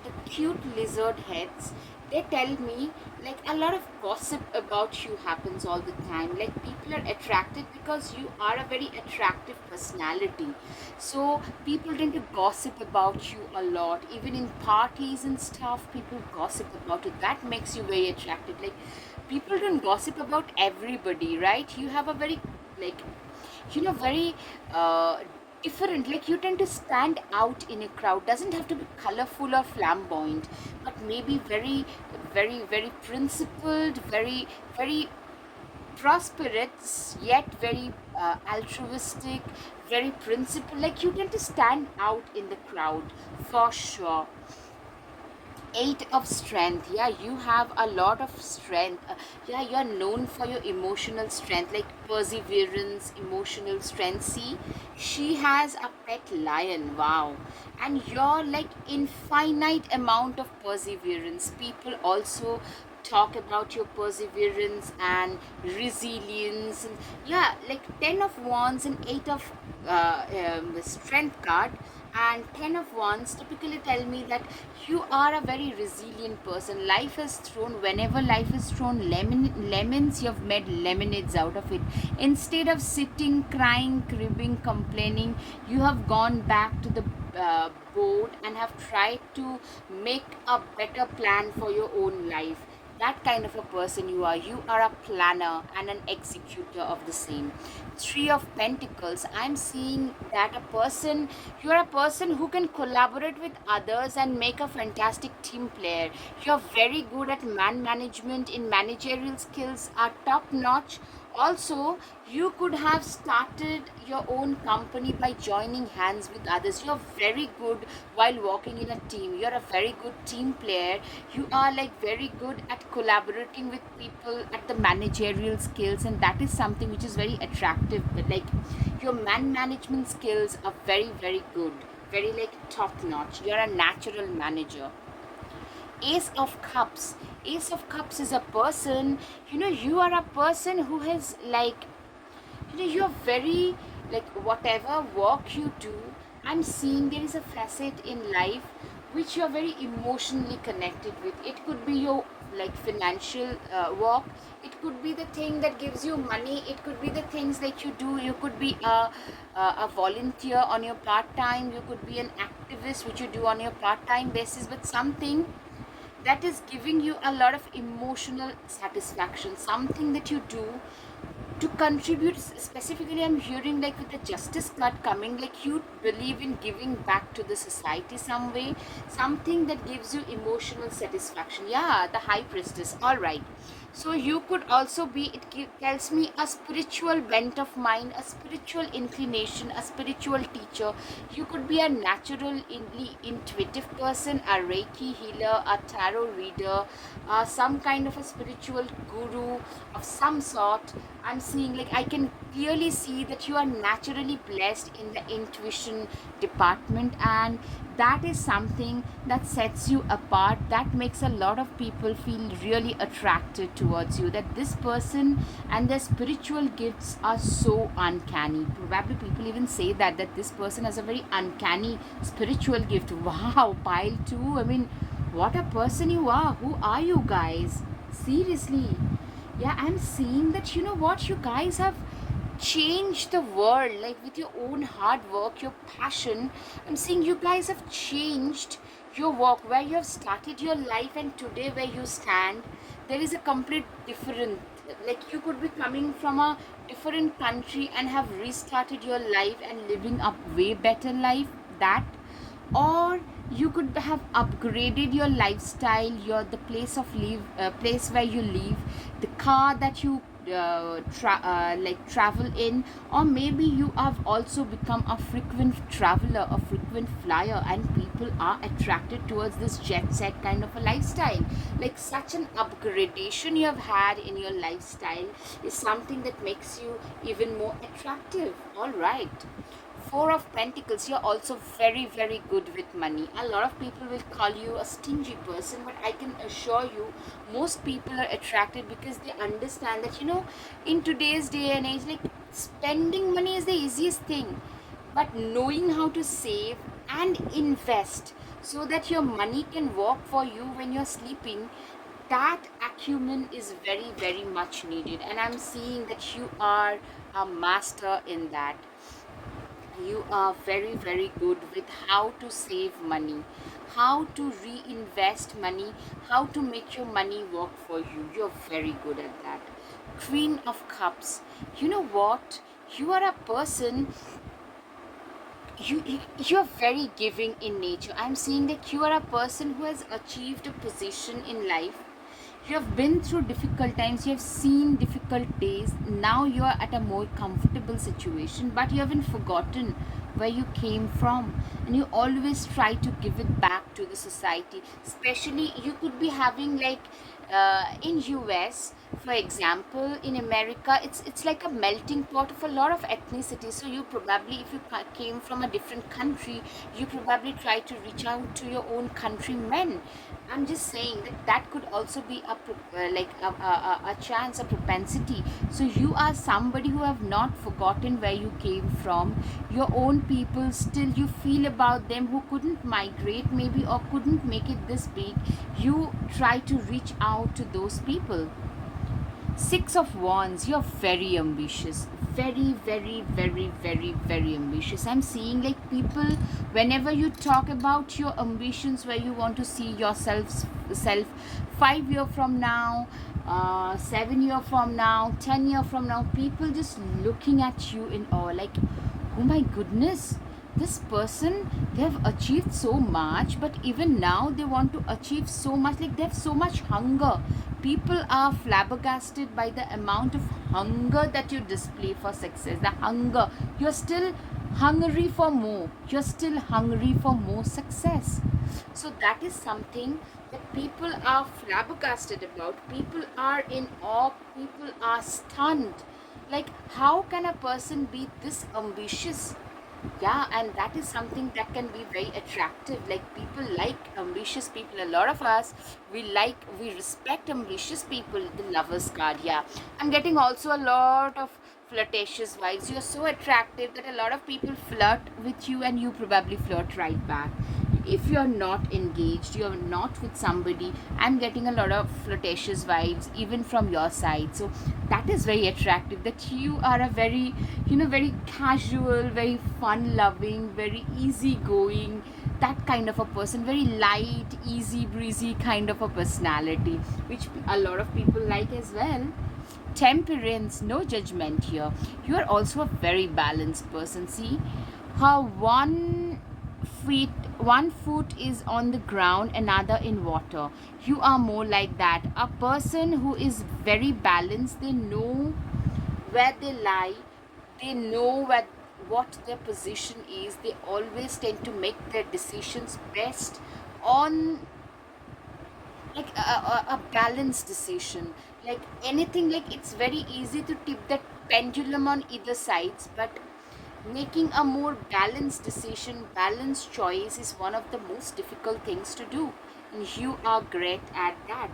The cute lizard heads, they tell me like a lot of gossip about you happens all the time. Like people are attracted because you are a very attractive personality. So people tend to gossip about you a lot. Even in parties and stuff, people gossip about you. That makes you very attractive. Like people don't gossip about everybody, right? You have a very like very different, like you tend to stand out in a crowd. Doesn't have to be colorful or flamboyant, but maybe very very principled, very prosperous, yet very altruistic, very principled. Like you tend to stand out in the crowd for sure. Eight of strength. Yeah, you have a lot of strength. Yeah, you're known for your emotional strength, like perseverance, emotional strength. See, she has a pet lion. Wow. And you're like infinite amount of perseverance. People also talk about your perseverance and resilience. And yeah, like 10 of wands and 8 of strength card and 10 of wands typically tell me that you are a very resilient person. Life has thrown, whenever life has thrown lemons, you've made lemonades out of it. Instead of sitting crying, cribbing, complaining, you have gone back to the board and have tried to make a better plan for your own life. That kind of a person you are. You are a planner and an executor of the same. Three of Pentacles. I'm seeing that you're a person who can collaborate with others and make a fantastic team player. You're very good at man management, in managerial skills are top notch. Also, you could have started your own company by joining hands with others. You're very good while working in a team. You're a very good team player. You are like very good at collaborating with people, at the managerial skills, and that is something which is very attractive. But like your man management skills are very good, very like top notch. You're a natural manager. Ace of Cups. Ace of Cups is a person, you are a person who has like, you're very, like whatever work you do, I'm seeing there is a facet in life which you're very emotionally connected with. It could be your like financial work, it could be the thing that gives you money, it could be the things that you do. You could be a volunteer on your part time, you could be an activist which you do on your part time basis, but something that is giving you a lot of emotional satisfaction, something that you do to contribute. Specifically, I'm hearing like with the justice card coming, like you believe in giving back to the society some way, something that gives you emotional satisfaction. Yeah, the High Priestess. All right, so you could also be, tells me, a spiritual bent of mind, a spiritual inclination, a spiritual teacher. You could be a naturally intuitive person, a Reiki healer, a tarot reader, some kind of a spiritual guru of some sort. I'm seeing, like I can clearly see that you are naturally blessed in the intuition department, and that is something that sets you apart, that makes a lot of people feel really attracted towards you, that this person and their spiritual gifts are so uncanny. Probably people even say that this person has a very uncanny spiritual gift. Wow, pile 2. I mean, what a person you are. Who are you guys? Seriously. Yeah, I'm seeing that, you know what, you guys have changed the world, like with your own hard work, your passion. I'm seeing you guys have changed your work, where you have started your life and today where you stand, there is a complete different. Like you could be coming from a different country and have restarted your life and living a way better life, that, or you could have upgraded your lifestyle, your the place of live, place where you live, the car that you like travel in, or maybe you have also become a frequent traveler, a frequent flyer, and people are attracted towards this jet set kind of a lifestyle. Like such an upgradation you have had in your lifestyle is something that makes you even more attractive. All right, Four of Pentacles, you're also very, very good with money. A lot of people will call you a stingy person, but I can assure you, most people are attracted because they understand that, in today's day and age, like spending money is the easiest thing, but knowing how to save and invest so that your money can work for you when you're sleeping, that acumen is very, very much needed. And I'm seeing that you are a master in that. You are very, very good with how to save money, how to reinvest money, how to make your money work for you. You're very good at that. Queen of Cups, you know what, you are a person, you're very giving in nature. I'm seeing that you are a person who has achieved a position in life. You have been through difficult times, you have seen difficult days, now you are at a more comfortable situation, but you haven't forgotten where you came from, and you always try to give it back to the society. Especially, you could be having like in US, for example, in America, it's like a melting pot of a lot of ethnicity. So you probably, if you came from a different country, you probably try to reach out to your own countrymen. I'm just saying that that could also be like a chance, a propensity. So you are somebody who have not forgotten where you came from. Your own people, still you feel about them who couldn't migrate maybe, or couldn't make it this big. You try to reach out to those people. Six of Wands, you're very ambitious. Very, very, very, very, very ambitious. I'm seeing like people, whenever you talk about your ambitions, where you want to see yourself self 5 year from now, 7 year from now, 10 year from now, people just looking at you in awe, like, oh my goodness, this person, they have achieved so much, but even now they want to achieve so much, like they have so much hunger. People are flabbergasted by the amount of hunger that you display for success. The hunger, you're still hungry for more, you're still hungry for more success. So that is something that people are flabbergasted about. People are in awe, people are stunned, like how can a person be this ambitious? Yeah, and that is something that can be very attractive. Like people like ambitious people. A lot of us, we respect ambitious people. The Lovers card, yeah, I'm getting also a lot of flirtatious vibes. You're so attractive that a lot of people flirt with you, and you probably flirt right back. If you're not engaged, you're not with somebody, I'm getting a lot of flirtatious vibes even from your side. So that is very attractive, that you are a very, very casual, very fun loving, very easygoing, that kind of a person, very light, easy breezy kind of a personality, which a lot of people like as well. Temperance, no judgment here. You are also a very balanced person. See how feet one foot is on the ground, another in water. You are more like that, a person who is very balanced. They know where they lie, they know what their position is. They always tend to make their decisions best on like a balanced decision. Like anything, like it's very easy to tip that pendulum on either sides, but making a more balanced decision, balanced choice is one of the most difficult things to do, and you are great at that.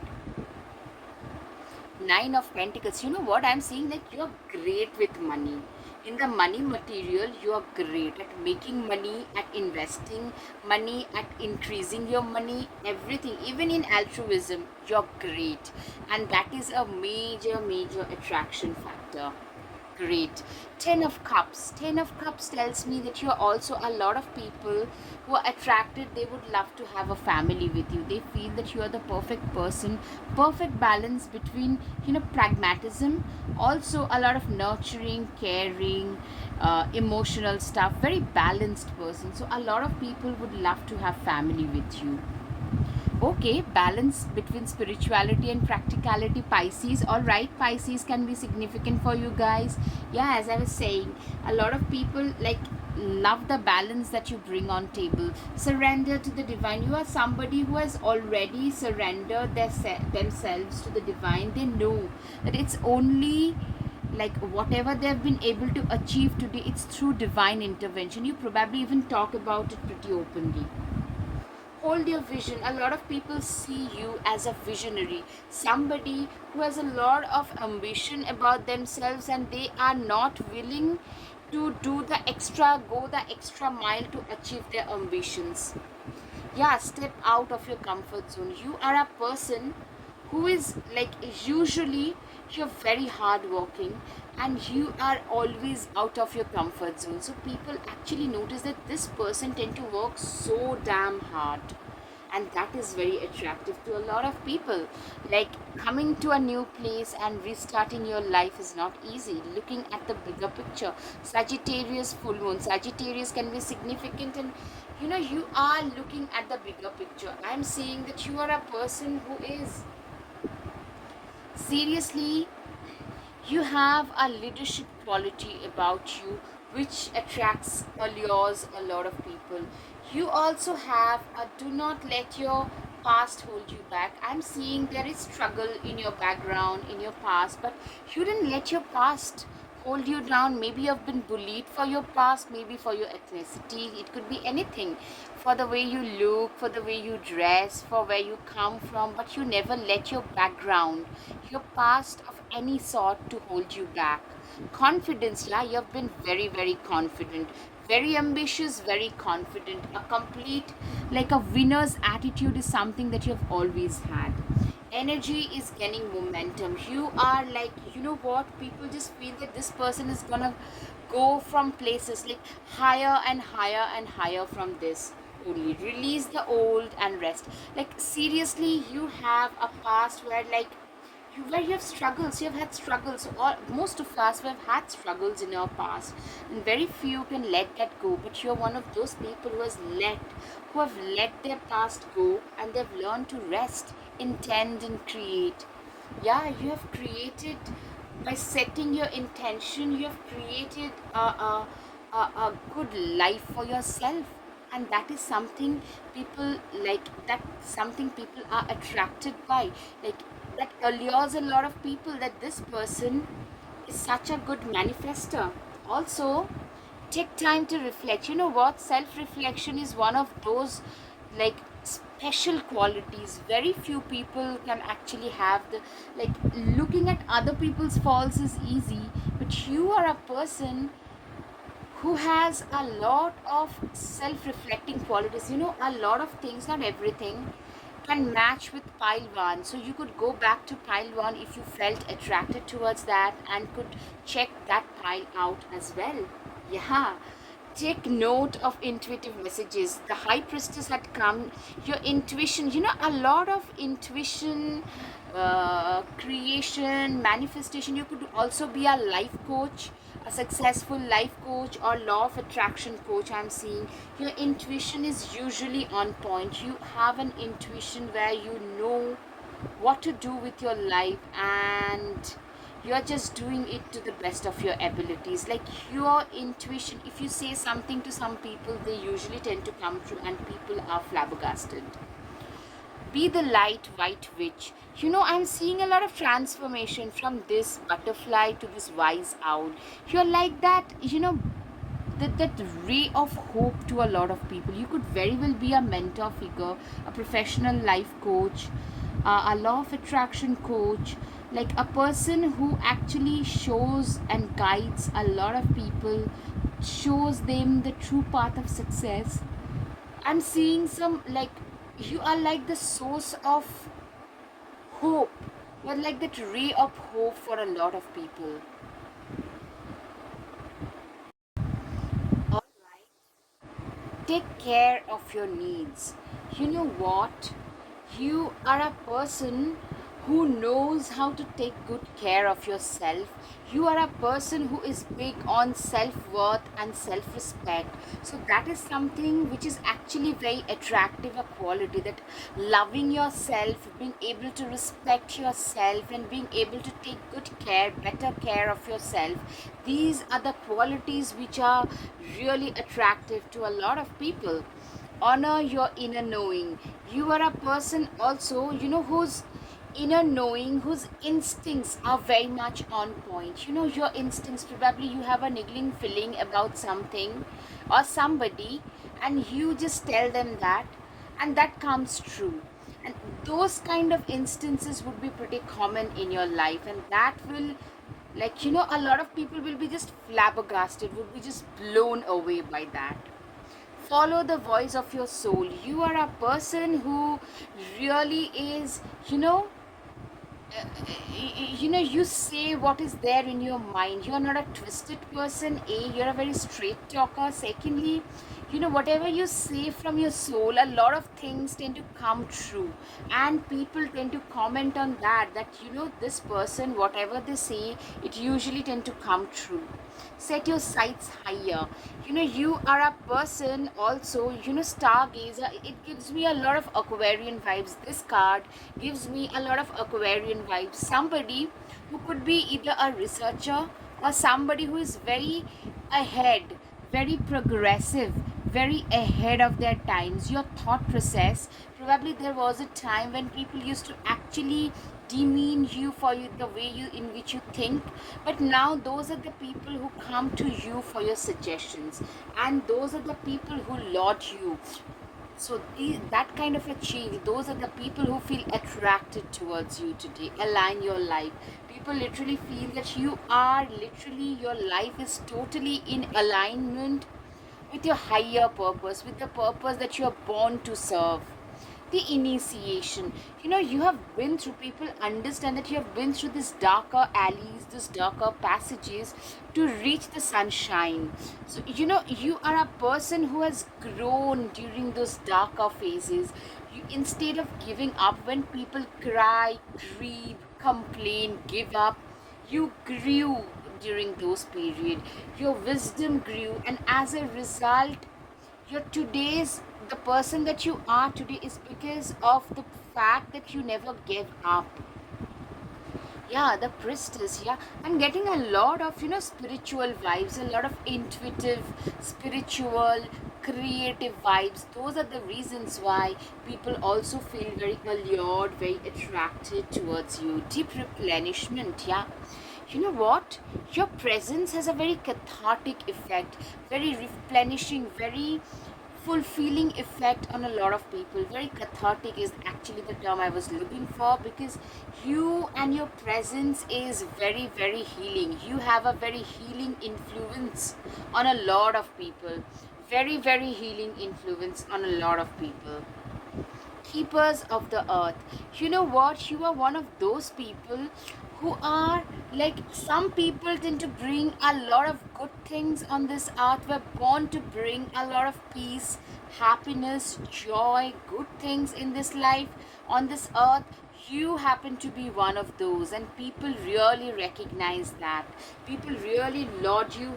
Nine of Pentacles, you know what I'm seeing, like you're great with money. In the money material, you are great at making money, at investing money, at increasing your money, everything. Even in altruism, you're great, and that is a major, major attraction factor. Great. Ten of Cups. Ten of Cups tells me that you're also, a lot of people who are attracted, they would love to have a family with you. They feel that you are the perfect person, perfect balance between, pragmatism, also a lot of nurturing, caring, emotional stuff, very balanced person. So a lot of people would love to have family with you. Okay, balance between spirituality and practicality, Pisces. All right, Pisces can be significant for you guys. Yeah, as I was saying, a lot of people like love the balance that you bring on table. Surrender to the divine. You are somebody who has already surrendered themselves to the divine. They know that it's only like whatever they've been able to achieve today, it's through divine intervention. You probably even talk about it pretty openly. Hold your vision. A lot of people see you as a visionary, somebody who has a lot of ambition about themselves and they are not willing to do the extra, go the extra mile to achieve their ambitions. Yeah, step out of your comfort zone. You are a person who is like, usually you're very hardworking and you are always out of your comfort zone, so people actually notice that this person tend to work so damn hard, and that is very attractive to a lot of people. Like, coming to a new place and restarting your life is not easy. Looking at the bigger picture, Sagittarius full moon, Sagittarius can be significant, and you are looking at the bigger picture. I'm saying that you are a person who is seriously, you have a leadership quality about you which attracts, allures a lot of people. You also have a do not let your past hold you back. I'm seeing there is struggle in your background, in your past, but you didn't let your past hold you down. Maybe you've been bullied for your past, maybe for your ethnicity, it could be anything, for the way you look, for the way you dress, for where you come from, but you never let your background, your past of any sort to hold you back. Confidence, yeah, you've been very, very confident, very ambitious, very confident. A complete, like a winner's attitude is something that you've always had. Energy is gaining momentum. You are like, you know what, people just feel that this person is gonna go from places like higher and higher and higher from this. Only release the old and rest. Like, seriously, you have a past where, like, where you have struggles, you have had struggles. All, most of us have had struggles in our past, and very few can let that go. But you're one of those people who have let their past go, and they've learned to rest, intend, and create. Yeah, you have created by setting your intention. You have created a good life for yourself, and that is something people like, that something people are attracted by, like, that allures a lot of people, that this person is such a good manifester. Also, take time to reflect. You know what, self reflection is one of those, like, special qualities very few people can actually have. The, like, looking at other people's faults is easy, but you are a person who has a lot of self reflecting qualities. A lot of things, not everything, can match with pile one. So you could go back to pile one if you felt attracted towards that, and could check that pile out as well. Yeah. Take note of intuitive messages. The high priestess had come. Your intuition, a lot of intuition, creation, manifestation. You could also be a life coach, a successful life coach, or law of attraction coach. I'm seeing your intuition is usually on point. You have an intuition where you know what to do with your life, and you're just doing it to the best of your abilities. Like, your intuition, if you say something to some people, they usually tend to come true, and people are flabbergasted. Be the light white witch. I'm seeing a lot of transformation from this butterfly to this wise owl. You're like that, that ray of hope to a lot of people. You could very well be a mentor figure, a professional life coach, a law of attraction coach, like a person who actually shows and guides a lot of people, shows them the true path of success. I'm seeing some, like, you are like the source of hope. You're like that ray of hope for a lot of people. All right. Take care of your needs. You know what? You are a person who knows how to take good care of yourself. You are a person who is big on self worth and self respect. So, that is something which is actually very attractive, a quality, that loving yourself, being able to respect yourself, and being able to take good care, better care of yourself. These are the qualities which are really attractive to a lot of people. Honor your inner knowing. You are a person also, who's inner knowing whose instincts are very much on point. Your instincts, probably you have a niggling feeling about something or somebody, and you just tell them that, and that comes true. And those kind of instances would be pretty common in your life, and that will, like, a lot of people will be just flabbergasted, would be just blown away by that. Follow the voice of your soul. You are a person who really is, you know you say what is there in your mind. You're not a twisted person. You're a very straight talker. Secondly, whatever you say from your soul, a lot of things tend to come true, and people tend to comment on that this person, whatever they say, it usually tend to come true. Set your sights higher. You are a person also, stargazer. It gives me a lot of Aquarian vibes. This card gives me a lot of Aquarian vibes. Somebody who could be either a researcher or somebody who is very ahead, very progressive, very ahead of their times. Your thought process, probably there was a time when people used to actually demean you for the way in which you think, but now those are the people who come to you for your suggestions, and those are the people who laud you. So that kind of a change, those are the people who feel attracted towards you today. Align your life. People literally feel that you are literally, your life is totally in alignment with your higher purpose, with the purpose that you are born to serve. The initiation, you have been through, people understand that you have been through these darker alleys, these darker passages to reach the sunshine. So you are a person who has grown during those darker phases. Instead of giving up when people cry, grieve, complain, give up, you grew during those period. Your wisdom grew, and as a result, your today's the person that you are today is because of the fact that you never gave up. Yeah, the priestess. Yeah, I'm getting a lot of spiritual vibes, a lot of intuitive, spiritual, creative vibes. Those are the reasons why people also feel very allured, very attracted towards you. Deep replenishment. Yeah, you know what, your presence has a very cathartic effect, very replenishing, very fulfilling effect on a lot of people. Very cathartic is actually the term I was looking for, because you and your presence is very, very healing. You have a very healing influence on a lot of people. Very, very healing influence on a lot of people. Keepers of the earth. You know what? You are one of those people who are, like, some people tend to bring a lot of good things on this earth. We're born to bring a lot of peace, happiness, joy, good things in this life on this earth. You happen to be one of those, and people really recognize that. People really laud you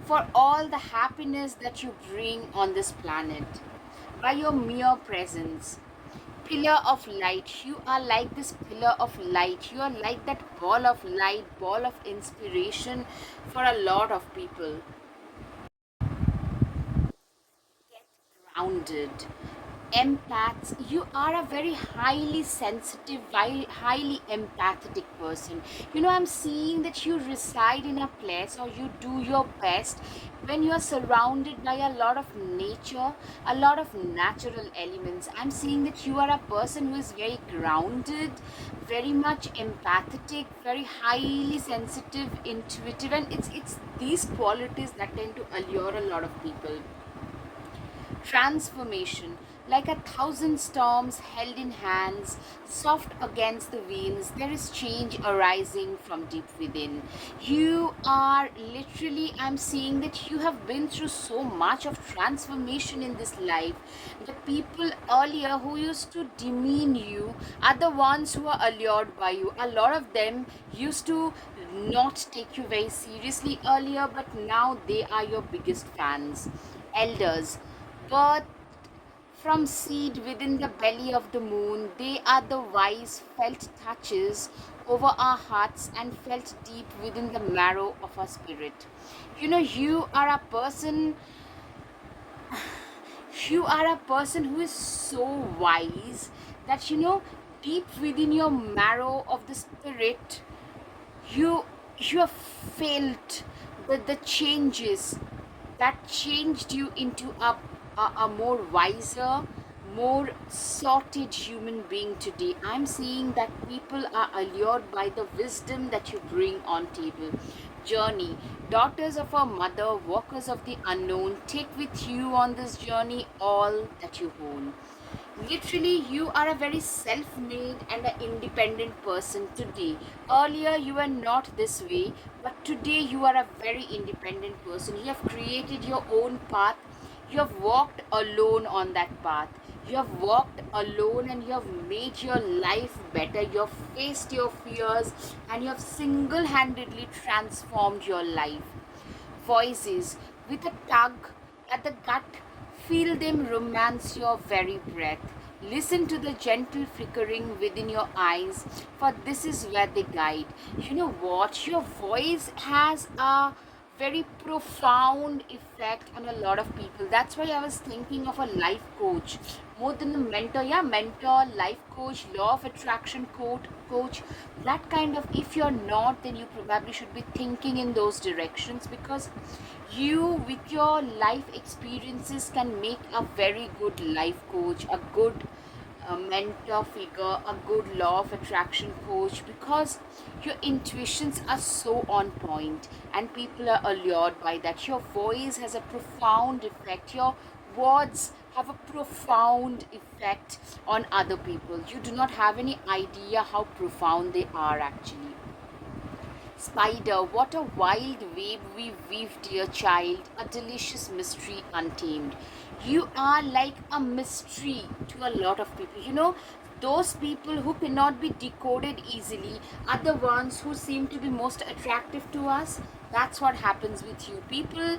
for all the happiness that you bring on this planet by your mere presence. Pillar of light. You are like this pillar of light. You are like that ball of light, ball of inspiration for a lot of people. Get grounded. Empaths, you are a very highly sensitive, highly empathetic person. I'm seeing that you reside in a place, or you do your best when you are surrounded by a lot of nature, a lot of natural elements. I'm seeing that you are a person who is very grounded, very much empathetic, very highly sensitive, intuitive, and it's these qualities that tend to allure a lot of people. Transformation. Like a thousand storms held in hands, soft against the winds, there is change arising from deep within. You are literally, I'm seeing that you have been through so much of transformation in this life. The people earlier who used to demean you are the ones who are allured by you. A lot of them used to not take you very seriously earlier, but now they are your biggest fans. Elders, birth from seed within the belly of the moon, they are the wise felt touches over our hearts and felt deep within the marrow of our spirit. You are a person, you are a person who is so wise that deep within your marrow of the spirit, you you have felt the changes that changed you into a more wiser, more sorted human being today. I'm seeing that people are allured by the wisdom that you bring on table. Journey, daughters of our mother, walkers of the unknown, take with you on this journey all that you own. Literally, you are a very self-made and an independent person today. Earlier you were not this way, but today you are a very independent person. You have created your own path. You have walked alone on that path. You have walked alone and you have made your life better. You have faced your fears and you have single-handedly transformed your life. Voices with a tug at the gut, feel them romance your very breath. Listen to the gentle flickering within your eyes, for this is where they guide. You know what? Your voice has a very profound effect on a lot of people. That's why I was thinking of a life coach more than a mentor. Yeah, mentor, life coach, law of attraction coach. That kind of, if you're not, then you probably should be thinking in those directions, because you with your life experiences can make a very good life coach, a good mentor figure, a good law of attraction coach, because your intuitions are so on point and people are allured by that. Your voice has a profound effect. Your words have a profound effect on other people. You do not have any idea how profound they are actually. Spider, what a wild web we weave, dear child, a delicious mystery untamed. You are like a mystery to a lot of people. You know, those people who cannot be decoded easily are the ones who seem to be most attractive to us. That's what happens with you. People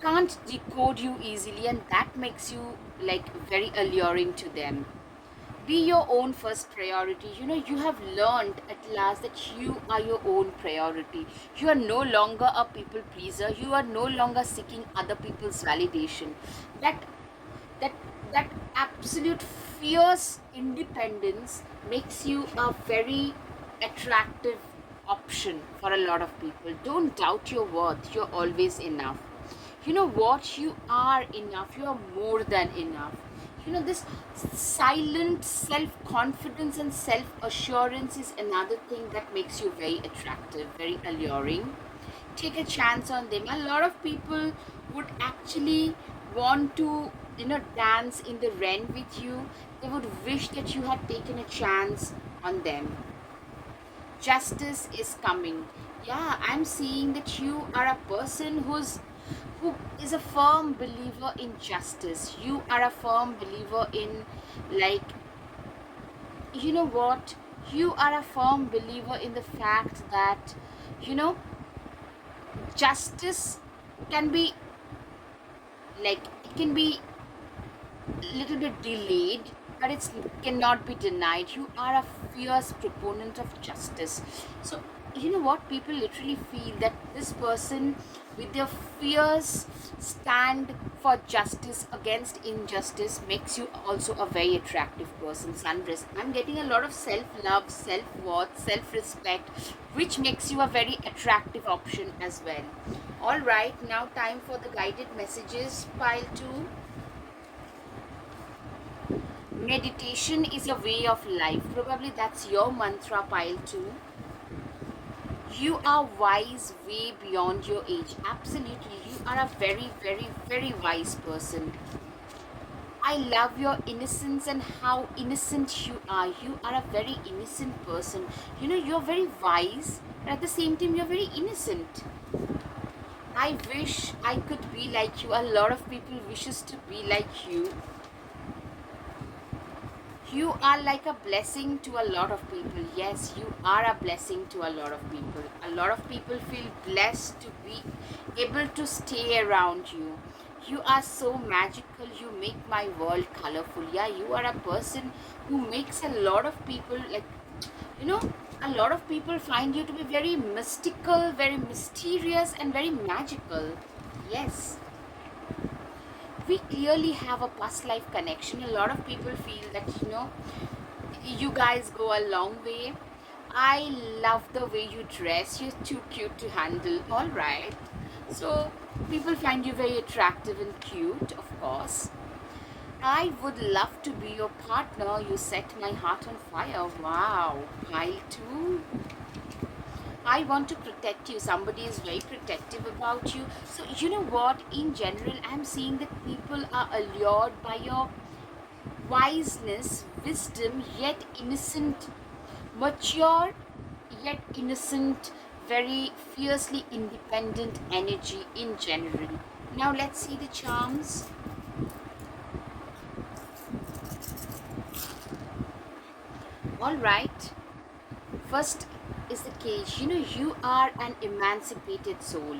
can't decode you easily, and that makes you like very alluring to them. Be your own first priority. You know, you have learned at last that you are your own priority. You are no longer a people pleaser. You are no longer seeking other people's validation. That that that absolute fierce independence makes you a very attractive option for a lot of people. Don't doubt your worth. You're always enough. You know what? You are enough. You are more than enough. You know, this silent self confidence and self assurance is another thing that makes you very attractive, very alluring. Take a chance on them. A lot of people would actually want to, you know, dance in the rain with you. They would wish that you had taken a chance on them. Justice is coming. Yeah, I'm seeing that you are a person who is a firm believer in justice. You are a firm believer in, like, you know what, you are a firm believer in the fact that, you know, justice can be, like, it can be little bit delayed, but it cannot be denied. You are a fierce proponent of justice. So, you know what? People literally feel that this person, with their fierce stand for justice against injustice, makes you also a very attractive person. Sunrise. I'm getting a lot of self love, self worth, self respect, which makes you a very attractive option as well. All right, now time for the guided messages, pile 2. Meditation is a way of life. Probably that's your mantra, pile 2. You are wise way beyond your age. Absolutely. You are a very, very, very wise person. I love your innocence and how innocent you are. You are a very innocent person. You know, you're very wise, but at the same time, you're very innocent. I wish I could be like you. A lot of people wishes to be like you. You are like a blessing to a lot of people. Yes, you are a blessing to a lot of people. A lot of people feel blessed to be able to stay around you. You are so magical. You make my world colorful. Yeah, you are a person who makes a lot of people, like, you know, a lot of people find you to be very mystical, very mysterious, and very magical. Yes, we clearly have a past life connection. A lot of people feel that, you know, You guys go a long way. I love the way you dress. You're too cute to handle. All right. So, people find you very attractive and cute, of course. I would love to be your partner. You set my heart on fire. Wow. Pile 2. I want to protect you. Somebody is very protective about you. So, you know what? In general, I'm seeing that people are allured by your wiseness, wisdom, yet innocent, mature, yet innocent, very fiercely independent energy in general. Now, let's see the charms. All right. First is the cage. You know, you are an emancipated soul.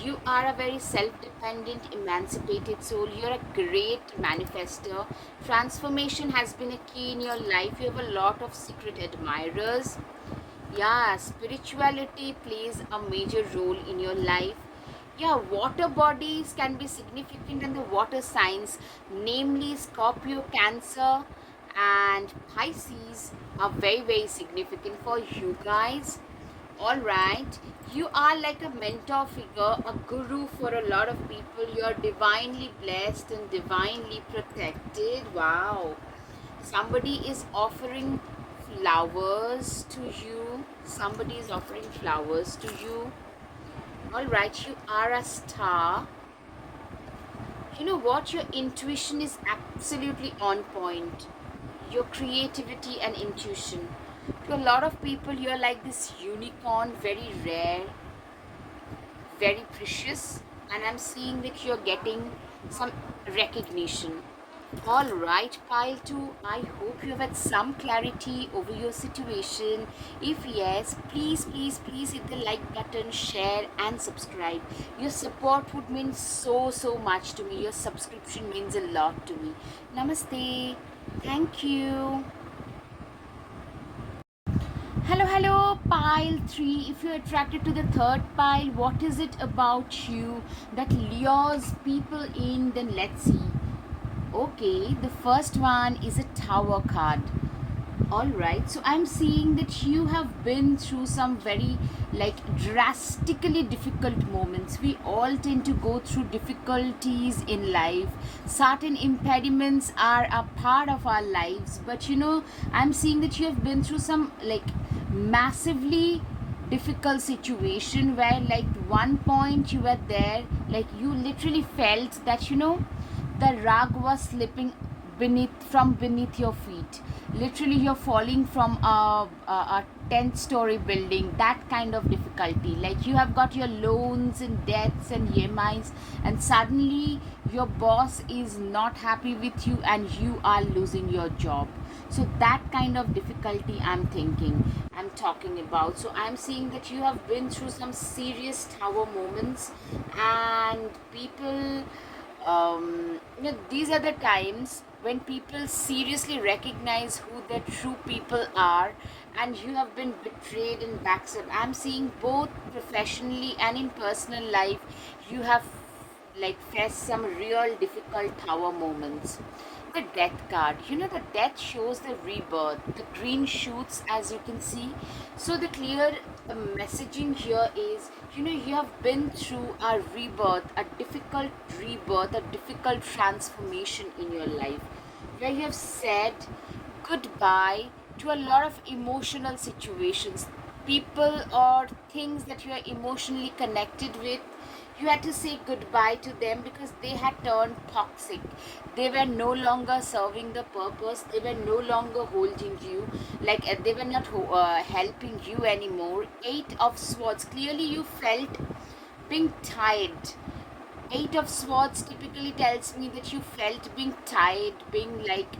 You are a very self dependent, emancipated soul. You're a great manifester. Transformation has been a key in your life. You have a lot of secret admirers. Yeah, spirituality plays a major role in your life. Yeah, water bodies can be significant in the water signs, namely Scorpio, Cancer, and Pisces are very, very significant for you guys. All right, you are like a mentor figure, a guru for a lot of people. You're divinely blessed and divinely protected. Wow, somebody is offering flowers to you. Somebody is offering flowers to you. All right, you are a star. You know what? Your intuition is absolutely on point. Your creativity and intuition. To a lot of people, you're like this unicorn, very rare, very precious, and I'm seeing that you're getting some recognition. All right, pile 2, I hope you have had some clarity over your situation. If yes, please, please, please hit the like button, share, and subscribe. Your support would mean so, so much to me. Your subscription means a lot to me. Namaste. Thank you. Hello, hello, pile 3. If you're attracted to the third pile, what is it about you that lures people in? Then let's see. Okay, the first one is a tower card. All right, so I'm seeing that you have been through some very like drastically difficult moments. We all tend to go through difficulties in life. Certain impediments are a part of our lives, but you know, I'm seeing that you have been through some like massively difficult situation where like one point you were there, like you literally felt that you know the rug was slipping beneath your feet. Literally you're falling from a 10th-story building. That kind of difficulty, like you have got your loans and debts and emis, and suddenly your boss is not happy with you and you are losing your job. So that kind of difficulty I'm talking about. So I'm seeing that you have been through some serious tower moments, and people, you know, these are the times when people seriously recognize who their true people are, and you have been betrayed and backstabbed. I'm seeing both professionally and in personal life, you have like faced some real difficult tower moments. The death card, you know, the death shows the rebirth, the green shoots, as you can see. So the clear messaging here is, you know, you have been through a rebirth, a difficult rebirth, a difficult transformation in your life, where you have said goodbye to a lot of emotional situations, people or things that you are emotionally connected with. You had to say goodbye to them because they had turned toxic. They were no longer serving the purpose. They were no longer holding you, like they were not helping you anymore. Eight of Swords, clearly you felt being tired. Eight of Swords typically tells me that you felt being tired, being like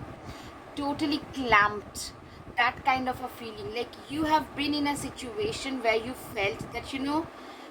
totally clamped, that kind of a feeling. Like you have been in a situation where you felt that, you know,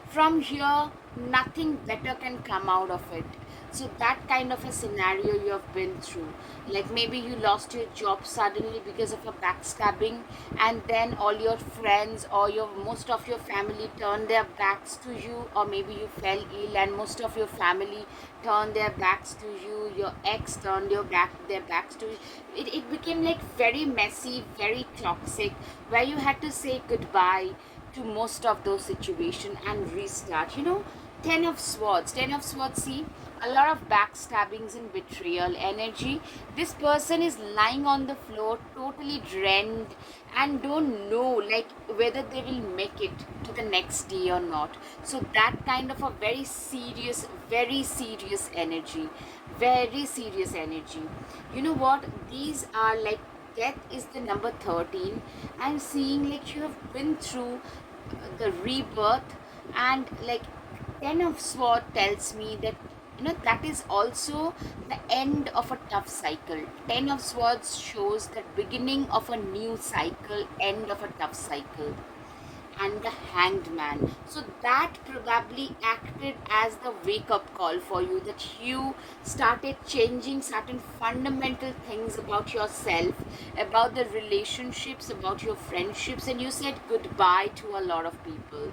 from here nothing better can come out of it. So that kind of a scenario you have been through, like maybe you lost your job suddenly because of a backstabbing, and then all your friends or your most of your family turned their backs to you, or maybe you fell ill and most of your family turned their backs to you, your ex turned their backs to you. It became like very messy, very toxic, where you had to say goodbye to most of those situations and restart. Ten of swords, see, a lot of backstabbings and betrayal energy. This person is lying on the floor totally drained and don't know like whether they will make it to the next day or not. So that kind of a very serious energy, very serious energy. You know what, these are like, death is the number 13. I'm seeing like you have been through the rebirth, and like 10 of sword tells me that that is also the end of a tough cycle. 10 of swords shows the beginning of a new cycle, end of a tough cycle. And the hanged man, so that probably acted as the wake up call for you, that you started changing certain fundamental things about yourself, about the relationships, about your friendships, and you said goodbye to a lot of people,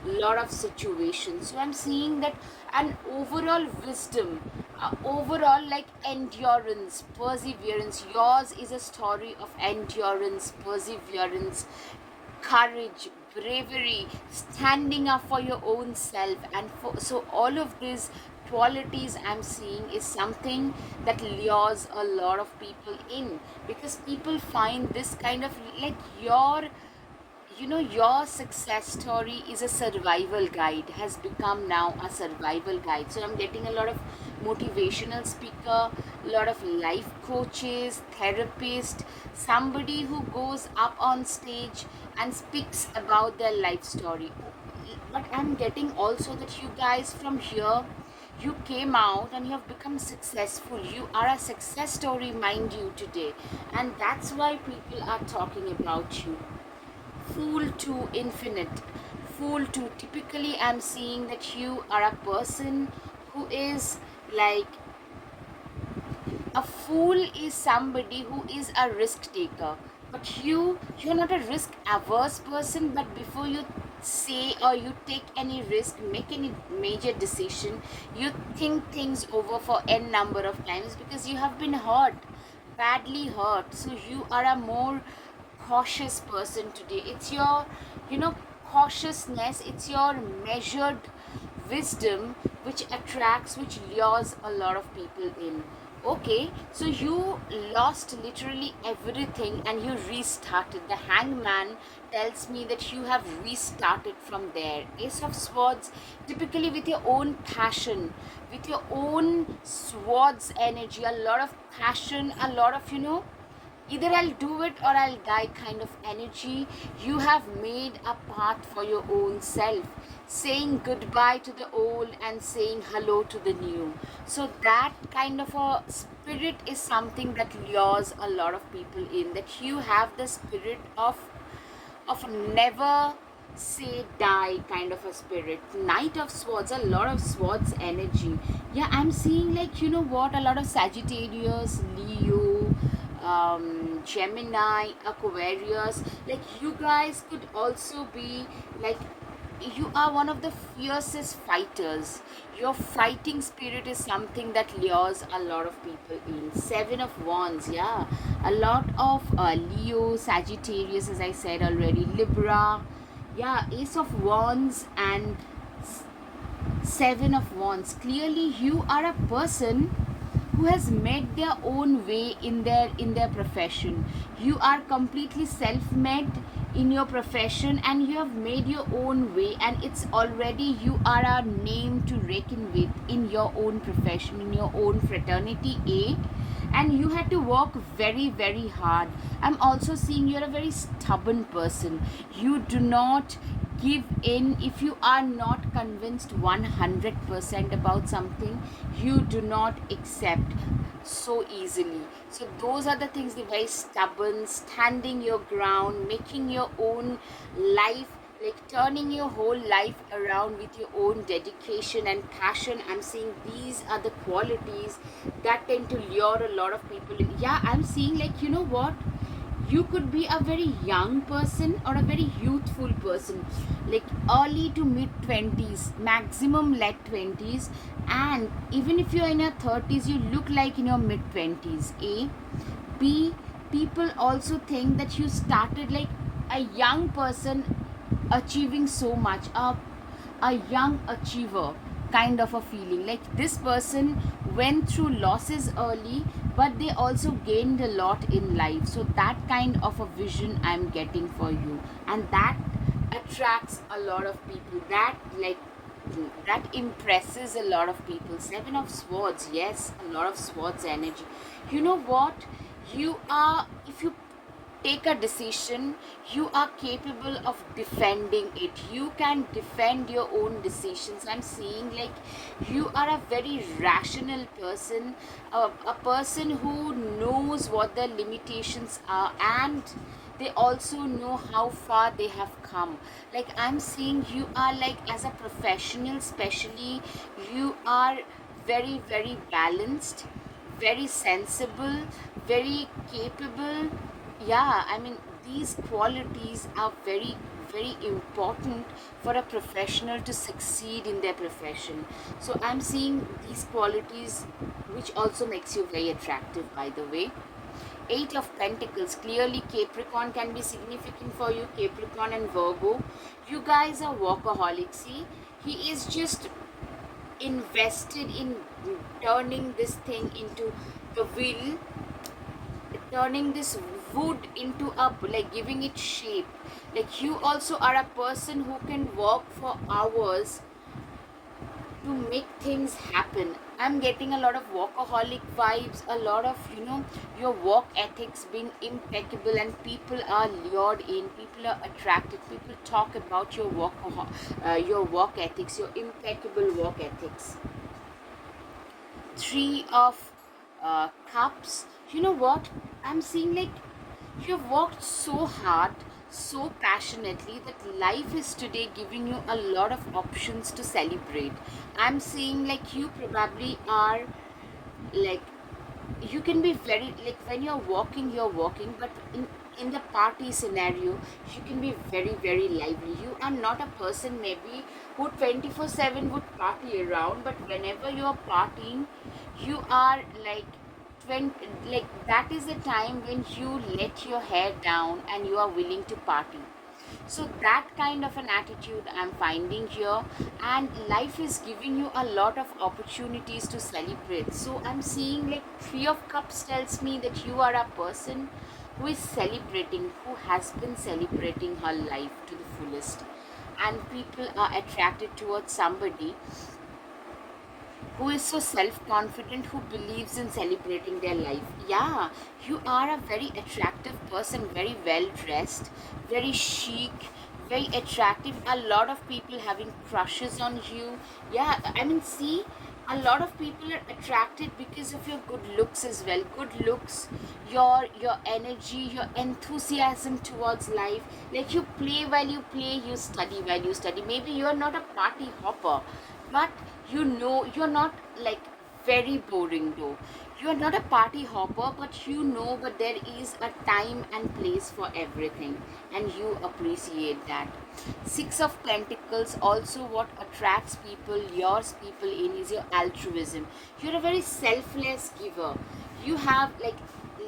lot of situations. So I'm seeing that an overall wisdom, overall like endurance, perseverance. Yours is a story of endurance, perseverance, courage, bravery, standing up for your own self, and so all of these qualities I'm seeing is something that lures a lot of people in, because people find this kind of like your success story is a survival guide, has become now a survival guide. So I'm getting a lot of motivational speaker, a lot of life coaches, therapist, somebody who goes up on stage and speaks about their life story. But I'm getting also that you guys from here, you came out and you have become successful. You are a success story, mind you, today. And that's why people are talking about you. Fool to infinite, fool to, typically I'm seeing that you are a person who is like, a fool is somebody who is a risk taker, but you're not a risk averse person. But before you say or you take any risk, make any major decision, you think things over for n number of times, because you have been hurt, badly hurt. So you are a more cautious person today. It's your cautiousness, it's your measured wisdom which attracts, which lures a lot of people in. Okay, so you lost literally everything and you restarted. The hangman tells me that you have restarted from there. Ace of swords, typically with your own passion, with your own swords energy, a lot of passion, a lot of either I'll do it or I'll die kind of energy. You have made a path for your own self, saying goodbye to the old and saying hello to the new. So that kind of a spirit is something that lures a lot of people in, that you have the spirit of never say die kind of a spirit. Knight of swords, a lot of swords energy. Yeah, I'm seeing like, you know what, a lot of Sagittarius, Leo, Gemini, Aquarius, like you guys could also be like, you are one of the fiercest fighters. Your fighting spirit is something that lures a lot of people in. Seven of wands, yeah, a lot of Leo, Sagittarius, as I said already, Libra, yeah, ace of wands and seven of wands. Clearly you are a person who has made their own way in their profession. You are completely self-made in your profession and you have made your own way, and it's already, you are a name to reckon with in your own profession, in your own fraternity, and you had to work very very hard. I'm also seeing you're a very stubborn person. You do not give in. If you are not convinced 100% about something, you do not accept so easily. So those are the things, the very stubborn, standing your ground, making your own life like turning your whole life around with your own dedication and passion. I'm seeing these are the qualities that tend to lure a lot of people in. Yeah, I'm seeing, like, you know what, you could be a very young person or a very youthful person, like early to mid 20s, maximum late 20s, and even if you're in your 30s, you look like in your mid 20s. A. B. People also think that you started like a young person achieving so much, a young achiever kind of a feeling, like this person went through losses early, but they also gained a lot in life. So that kind of a vision I'm getting for you, and that attracts a lot of people, that like that impresses a lot of people. Seven of Swords, yes, a lot of swords energy. You know what, you are, if you take a decision, you are capable of defending it. You can defend your own decisions. I'm seeing like you are a very rational person, a person who knows what the limitations are, and they also know how far they have come. Like I'm seeing you are like, as a professional especially, you are very balanced, very sensible, very capable. Yeah, I mean, these qualities are very important for a professional to succeed in their profession. So I'm seeing these qualities, which also makes you very attractive, by the way. Eight of Pentacles, clearly Capricorn can be significant for you. Capricorn and Virgo, you guys are workaholics. See, he is just invested in turning this thing into the wheel, turning this wood into a, like giving it shape. Like you also are a person who can work for hours to make things happen. I'm getting a lot of workaholic vibes, a lot of, you know, your work ethics being impeccable, and people are lured in, people are attracted, people talk about your work ethics, your impeccable work ethics. Three of Cups, you know what, I'm seeing like you've worked so hard, so passionately, that life is today giving you a lot of options to celebrate. I'm seeing like you probably are like, you can be very, like when you're walking, but in the party scenario, you can be very lively. You are not a person maybe who 24/7 would party around, but whenever you're partying, you are like 20, like that is the time when you let your hair down and you are willing to party. So that kind of an attitude I'm finding here, and life is giving you a lot of opportunities to celebrate. So I'm seeing like Three of Cups tells me that you are a person who is celebrating, who has been celebrating her life to the fullest, and people are attracted towards somebody who is so self confident, who believes in celebrating their life. Yeah, you are a very attractive person, very well dressed, very chic, very attractive. A lot of people having crushes on you. Yeah, I mean, see, a lot of people are attracted because of your good looks as well. Good looks, your energy, your enthusiasm towards life. Like you play while you play, you study while you study. Maybe you're not a party hopper, but you know you're not like very boring though. You're not a party hopper, but you know, but there is a time and place for everything, and you appreciate that. Six of Pentacles, also what attracts people, lures people in, is your altruism. You're a very selfless giver. You have like,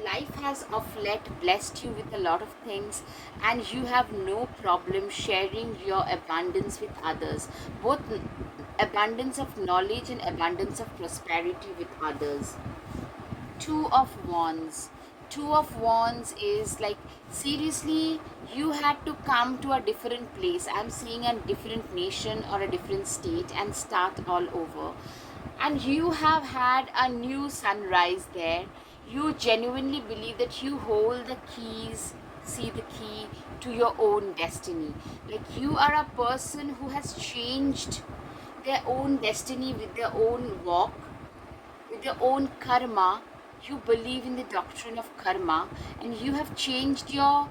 life has of late blessed you with a lot of things, and you have no problem sharing your abundance with others, both abundance of knowledge and abundance of prosperity with others. Two of Wands. Two of Wands is like, seriously, you had to come to a different place. I'm seeing a different nation or a different state and start all over. And you have had a new sunrise there. You genuinely believe that you hold the keys, see the key to your own destiny. Like you are a person who has changed their own destiny with their own walk, with your own karma. You believe in the doctrine of karma, and you have changed your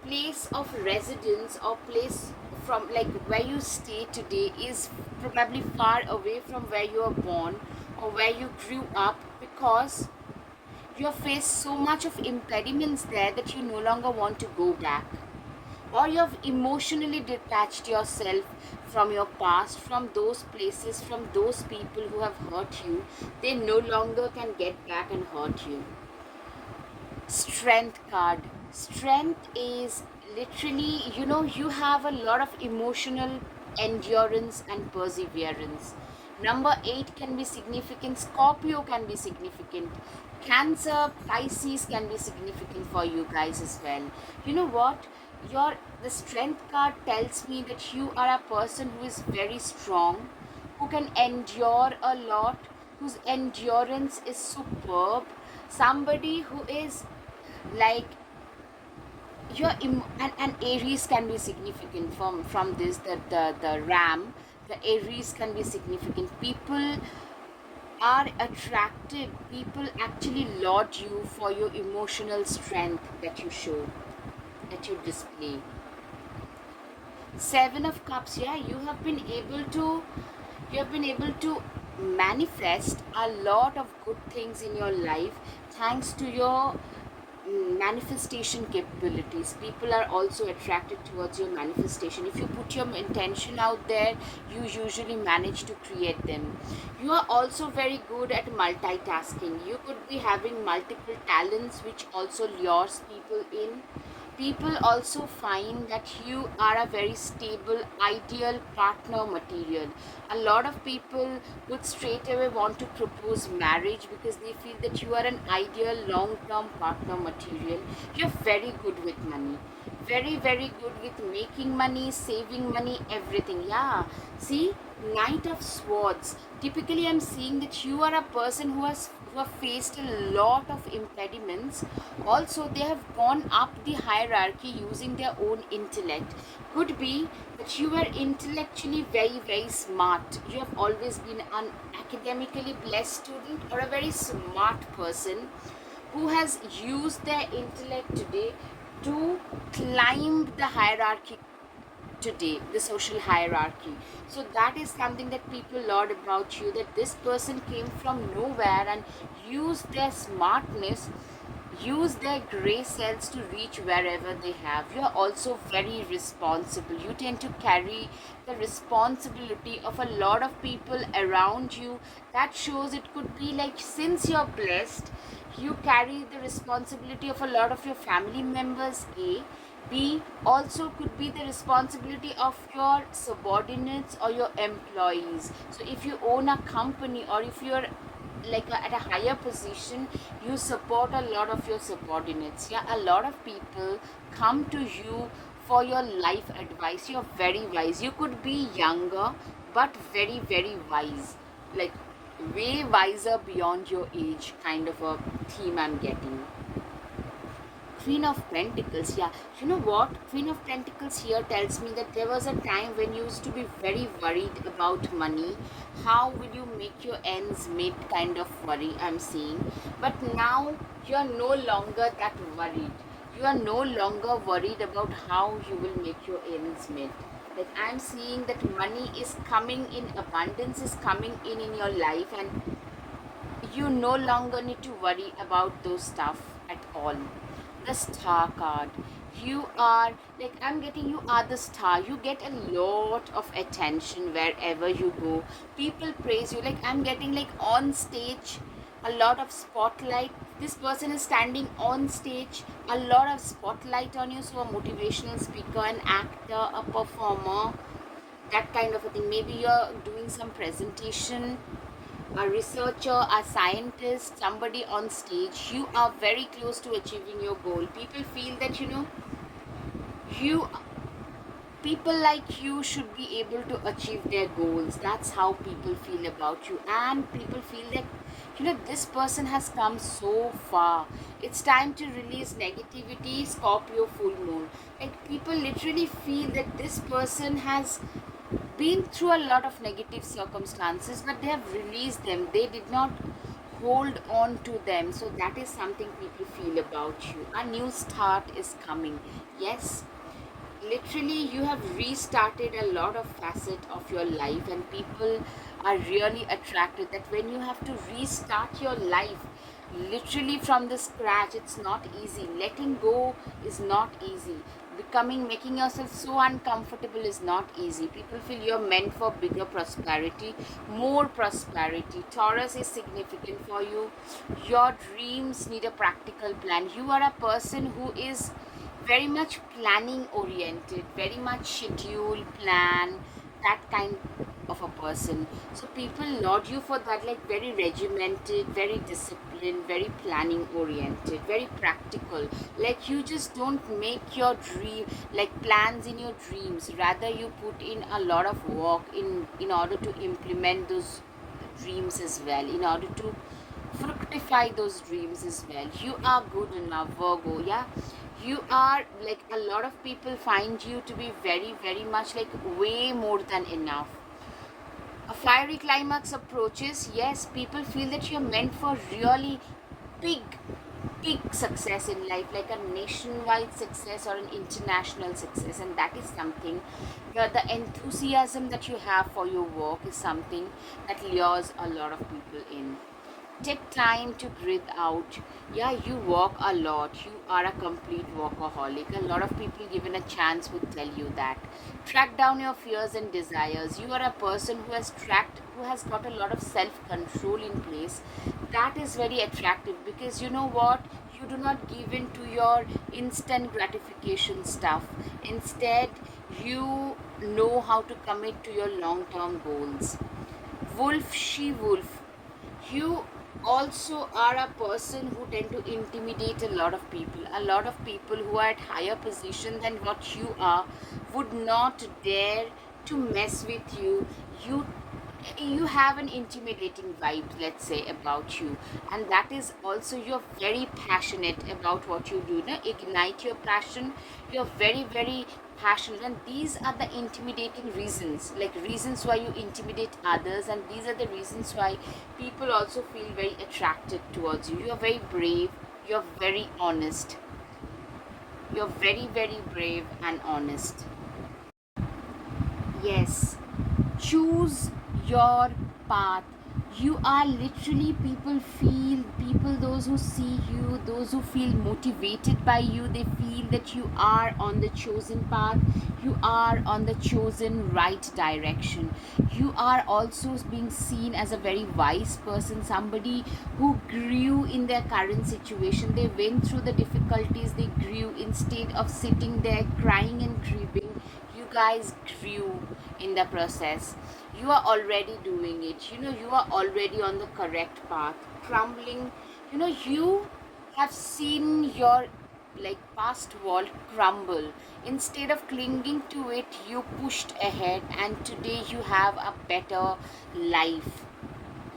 place of residence or place from like where you stay today is probably far away from where you were born or where you grew up, because you have faced so much of impediments there that you no longer want to go back, or you have emotionally detached yourself from your past, from those places, from those people who have hurt you. They no longer can get back and hurt you. Strength card. Strength is literally, you have a lot of emotional endurance and perseverance. Number 8 can be significant, Scorpio can be significant, Cancer, Pisces can be significant for you guys as well. You know what, your the strength card tells me that you are a person who is very strong, who can endure a lot, whose endurance is superb, somebody who is like and Aries can be significant from this, the ram, the Aries can be significant. People are attracted, people actually laud you for your emotional strength that you show, that you display. Seven of Cups, yeah, you have been able to manifest a lot of good things in your life thanks to your manifestation capabilities. People are also attracted towards your manifestation. If you put your intention out there, you usually manage to create them. You are also very good at multitasking. You could be having multiple talents which also lures people in. People also find that you are a very stable, ideal partner material. A lot of people would straight away want to propose marriage because they feel that you are an ideal long-term partner material. You're very good with money. Very, very good with making money, saving money, everything. Yeah. See, Knight of Swords. Typically, I'm seeing that you are a person who have faced a lot of impediments. Also, they have gone up the hierarchy using their own intellect. Could be that you are intellectually very, very smart. You have always been an academically blessed student or a very smart person who has used their intellect today to climb the hierarchy today, the social hierarchy. So that is something that people laud about you, that this person came from nowhere and used their smartness, use their gray cells to reach wherever they have. You are also very responsible. You tend to carry the responsibility of a lot of people around you. That shows, it could be like, since you're blessed, you carry the responsibility of a lot of your family members. A B also could be the responsibility of your subordinates or your employees. So if you own a company, or if you're like at a higher position, you support a lot of your subordinates. Yeah, a lot of people come to you for your life advice. You're very wise. You could be younger but very, very wise, like way wiser beyond your age, kind of a theme I'm getting. Queen of Pentacles, yeah. You know what? Queen of Pentacles here tells me that there was a time when you used to be very worried about money. How will you make your ends meet, kind of worry I'm seeing. But now you are no longer that worried. You are no longer worried about how you will make your ends meet. Like, I'm seeing that money is coming in, abundance is coming in your life, and you no longer need to worry about those stuff at all. The Star card, you are like, I'm getting, you are the star. You get a lot of attention wherever you go. People praise you. Like, I'm getting like on stage, a lot of spotlight. This person is standing on stage, a lot of spotlight on you. So a motivational speaker, an actor, a performer, that kind of a thing. Maybe you're doing some presentation, a researcher, a scientist, somebody on stage. You are very close to achieving your goal. People feel that, you people like you should be able to achieve their goals. That's how people feel about you. And people feel that, this person has come so far. It's time to release negativity. Scorpio full moon. Like, people literally feel that this person has been through a lot of negative circumstances, but they have released them. They did not hold on to them. So that is something people feel about you. A new start is coming. Yes, literally you have restarted a lot of facet of your life, and people are really attracted that when you have to restart your life literally from the scratch, it's not easy. Letting go is not easy. Becoming, making yourself so uncomfortable is not easy. People feel you're meant for bigger prosperity, more prosperity. Taurus is significant for you. Your dreams need a practical plan. You are a person who is very much planning oriented, very much schedule, plan, that kind of a person. So people laud you for that, like very regimented, very disciplined, very planning oriented, very practical. Like you just don't make your dream like plans in your dreams, rather you put in a lot of work in order to implement those dreams as well, in order to fructify those dreams as well. You are good enough, Virgo. Yeah, you are, like, a lot of people find you to be very, very much like way more than enough. A fiery climax approaches. Yes, people feel that you're meant for really big, big success in life, like a nationwide success or an international success, and that is something. The enthusiasm that you have for your work is something that lures a lot of people in. Take time to breathe out. Yeah, you walk a lot. You are a complete workaholic. A lot of people given a chance would tell you that. Track down your fears and desires. You are a person who has got a lot of self-control in place. That is very attractive, because you know what? You do not give in to your instant gratification stuff. Instead, you know how to commit to your long-term goals. Wolf, she wolf. You also are a person who tend to intimidate a lot of people. A lot of people who are at higher position than what you are would not dare to mess with you. You you have an intimidating vibe, let's say, about you, and that is also, you're very passionate about what you do. Now ignite your passion. You're very, very passionate, and these are the intimidating reasons, like reasons why you intimidate others, and these are the reasons why people also feel very attracted towards you. You're very brave, you're very honest, you're very, very brave and honest. Yes, choose your path. You are literally, people those who see you, those who feel motivated by you, they feel that you are on the chosen path. You are on the chosen right direction. You are also being seen as a very wise person, somebody who grew in their current situation. They went through the difficulties, they grew. Instead of sitting there crying and grieving, you guys grew in the process. You are already doing it. You are already on the correct path. Crumbling, you have seen your, like, past wall crumble. Instead of clinging to it, you pushed ahead, and today you have a better life.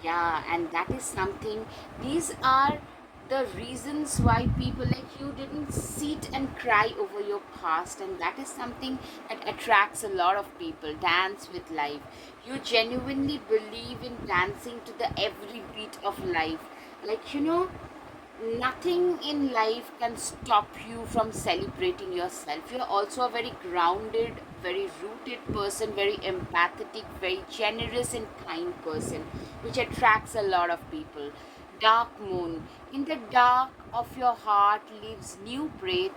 Yeah, and that is something. These are the reasons why people like you didn't sit and cry over your past, and that is something that attracts a lot of people. Dance with life. You genuinely believe in dancing to the every beat of life. Like, nothing in life can stop you from celebrating yourself. You're also a very grounded, very rooted person, very empathetic, very generous and kind person, which attracts a lot of people. Dark moon. In the dark of your heart lives new breath,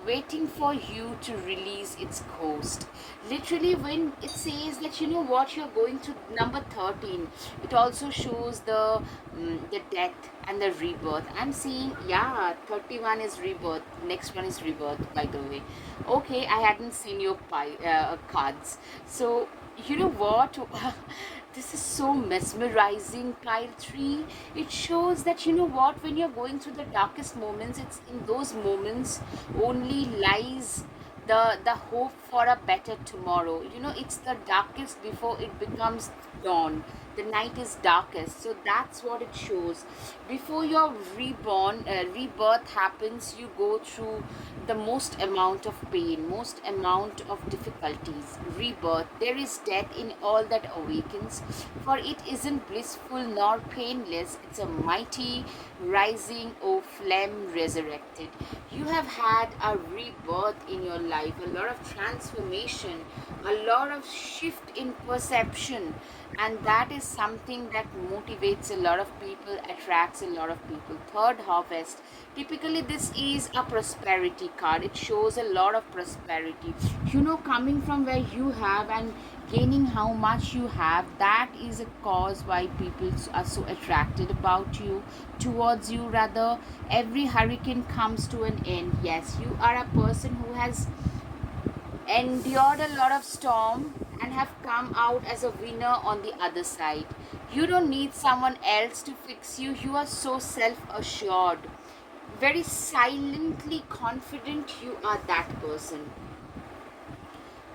waiting for you to release its ghost. Literally, when it says that, what, you're going through number 13, it also shows the death and the rebirth. I'm seeing, yeah, 31 is rebirth, next one is rebirth, by the way. Okay, I hadn't seen your cards. So you know what? This is so mesmerizing, pile 3. It shows that, what, when you're going through the darkest moments, it's in those moments only lies the hope for a better tomorrow. It's the darkest before it becomes dawn. The night is darkest, so that's what it shows. Before your rebirth happens, you go through the most amount of pain, most amount of difficulties. Rebirth, there is death in all that awakens, for it isn't blissful nor painless. It's a mighty rising, O flame resurrected. You have had a rebirth in your life, a lot of transformation, a lot of shift in perception, and that is something that motivates a lot of people, attracts a lot of people. Third harvest, typically this is a prosperity card. It shows a lot of prosperity, coming from where you have and gaining how much you have. That is a cause why people are so attracted about you, towards you rather. Every hurricane comes to an end. Yes, you are a person who has endured a lot of storm and have come out as a winner on the other side. You don't need someone else to fix you. You are so self assured, very silently confident. You are that person.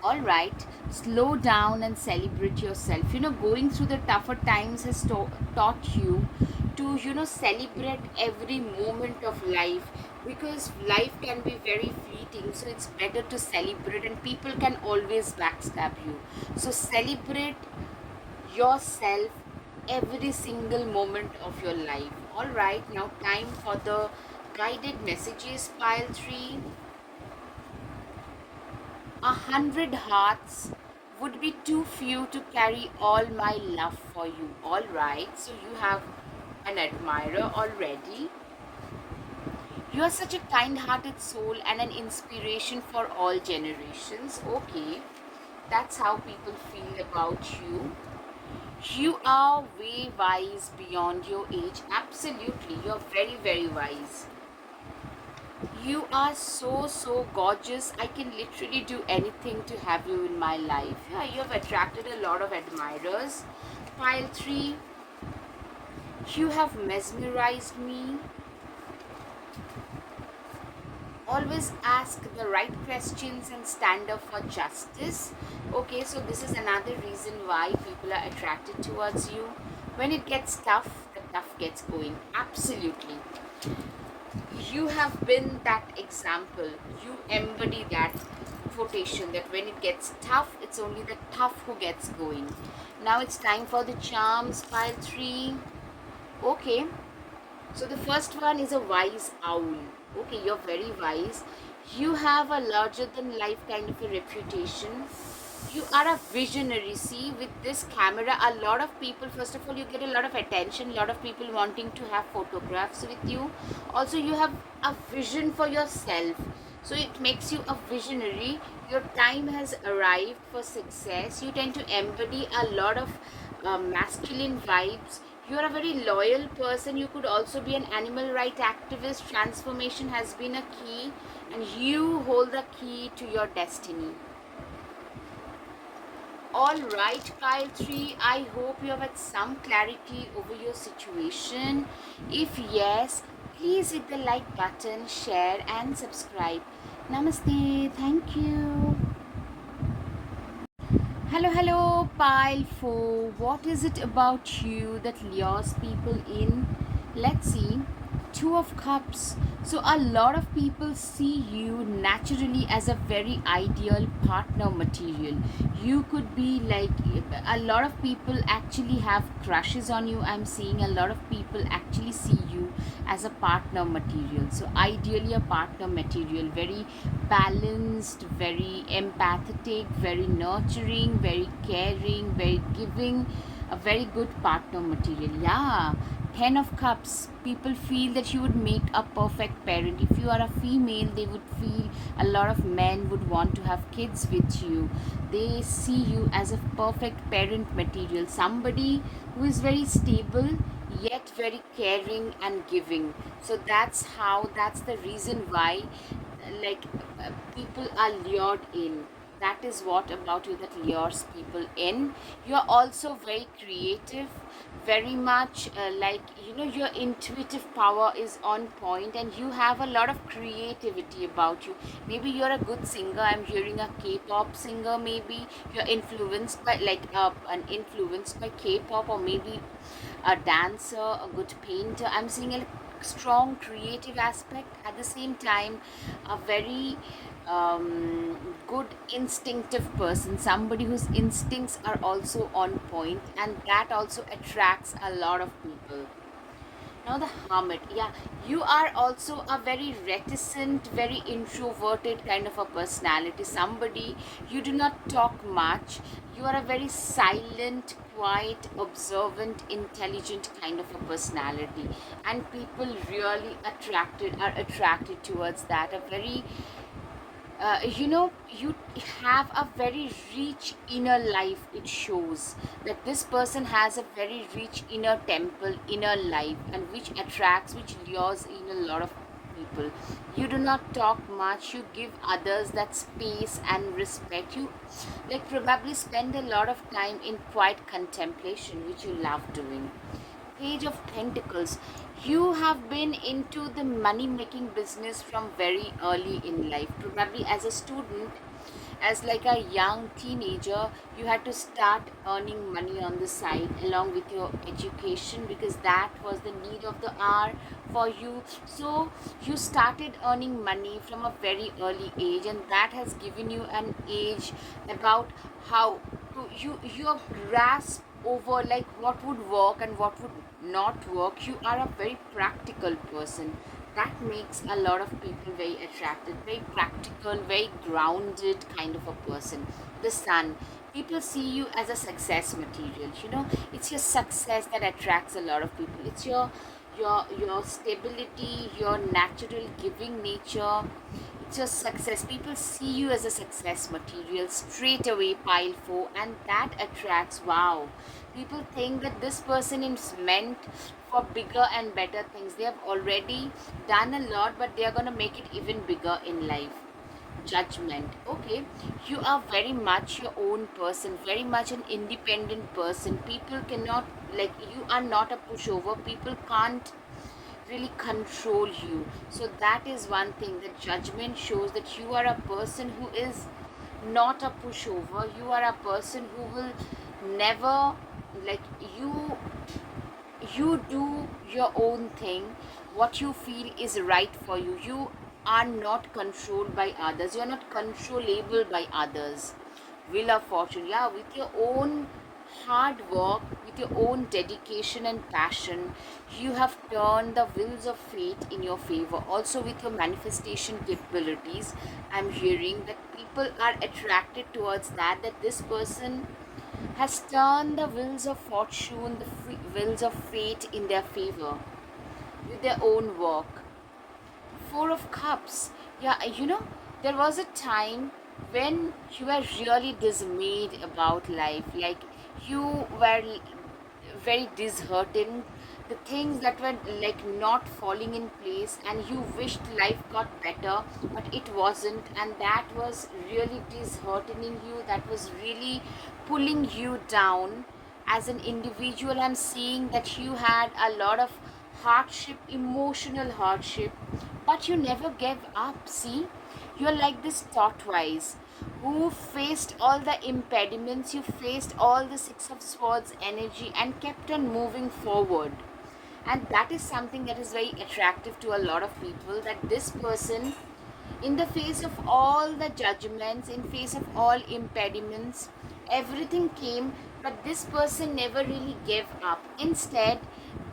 All right, slow down and celebrate yourself. Going through the tougher times has taught you to celebrate every moment of life, because life can be very fleeting, so it's better to celebrate, and people can always backstab you. So celebrate yourself every single moment of your life. All right, now time for the guided messages, pile 3. 100 hearts would be too few to carry all my love for you. All right, so you have an admirer already. You are such a kind hearted soul and an inspiration for all generations. Okay, that's how people feel about you. You are way wise beyond your age. Absolutely, you're very, very wise. You are so, so gorgeous. I can literally do anything to have you in my life. Yeah, you have attracted a lot of admirers. Pile 3, you have mesmerized me. Always ask the right questions and stand up for justice. Okay, so this is another reason why people are attracted towards you. When it gets tough, the tough gets going. Absolutely. You have been that example. You embody that quotation that when it gets tough, it's only the tough who gets going. Now it's time for the charms, pile 3. Okay, so the first one is a wise owl. Okay, you're very wise. You have a larger than life kind of a reputation. You are a visionary. See, with this camera, a lot of people, first of all, you get a lot of attention, a lot of people wanting to have photographs with you. Also, you have a vision for yourself, so it makes you a visionary. Your time has arrived for success. You tend to embody a lot of masculine vibes. You are a very loyal person. You could also be an animal right activist. Transformation has been a key, and you hold the key to your destiny. All right, pile 3, I hope you have had some clarity over your situation. If yes, please hit the like button, share and subscribe. Namaste. Thank you. Hello, hello, pile 4. What is it about you that lures people in? Let's see. Two of Cups. So, a lot of people see you naturally as a very ideal partner material. You could be like, a lot of people actually have crushes on you. I'm seeing a lot of people actually see you as a partner material. So, ideally, a partner material, very balanced, very empathetic, very nurturing, very caring, very giving, a very good partner material. Yeah. 10 of Cups, people feel that you would make a perfect parent. If you are a female, they would feel, a lot of men would want to have kids with you. They see you as a perfect parent material, somebody who is very stable yet very caring and giving. So that's the reason why, like, people are lured in. That is what about you that lures people in. You're also very creative, very much, your intuitive power is on point, and you have a lot of creativity about you. Maybe you're a good singer. I'm hearing a K-pop singer. Maybe you're influenced by, an influenced by K-pop, or maybe a dancer, a good painter. I'm seeing a strong creative aspect, at the same time a very good instinctive person, somebody whose instincts are also on point, and that also attracts a lot of people. Now the hermit, yeah, you are also a very reticent, very introverted kind of a personality. Somebody, you do not talk much. You are a very silent, quiet, observant, intelligent kind of a personality, and people really are attracted towards that. A very you have a very rich inner life. It shows that this person has a very rich inner temple, inner life, and which lures in a lot of people. You do not talk much, you give others that space and respect. You like probably spend a lot of time in quiet contemplation, which you love doing. Page of Pentacles. You have been into the money making business from very early in life. Probably as a student, as like a young teenager, you had to start earning money on the side along with your education, because that was the need of the hour for you. So you started earning money from a very early age, and that has given you an age about how to your grasp over like what would work and what would not work. You are a very practical person. That makes a lot of people very attracted, very practical, very grounded kind of a person. The sun, people see you as a success material. It's your success that attracts a lot of people. It's your stability, your natural giving nature. It's your success. People see you as a success material straight away, pile four, and that attracts. Wow, people think that this person is meant for bigger and better things. They have already done a lot, but they are going to make it even bigger in life. Judgment. Okay, you are very much your own person, very much an independent person. People cannot, like, you are not a pushover. People can't really control you. So that is one thing. The judgment shows that you are a person who is not a pushover. You are a person who will never, like, you do your own thing. What you feel is right for you. You are not controlled by others. You are not controllable by others. Wheel of Fortune, yeah, with your own hard work, with your own dedication and passion, you have turned the wheels of fate in your favor. Also with your manifestation capabilities, I'm hearing that people are attracted towards that this person has turned the wheels of fortune, the wheels of fate in their favor with their own work. Four of Cups. Yeah, there was a time when you were really dismayed about life. Like, you were very disheartened. The things that were like not falling in place, and you wished life got better, but it wasn't. And that was really disheartening you. That was really pulling you down as an individual. I'm seeing that you had a lot of hardship, emotional hardship, but you never gave up. See, you're like this tortoise who faced all the impediments, you faced all the Six of Swords energy and kept on moving forward. And that is something that is very attractive to a lot of people, that this person, in the face of all the judgments, in face of all impediments, everything came, but this person never really gave up. Instead,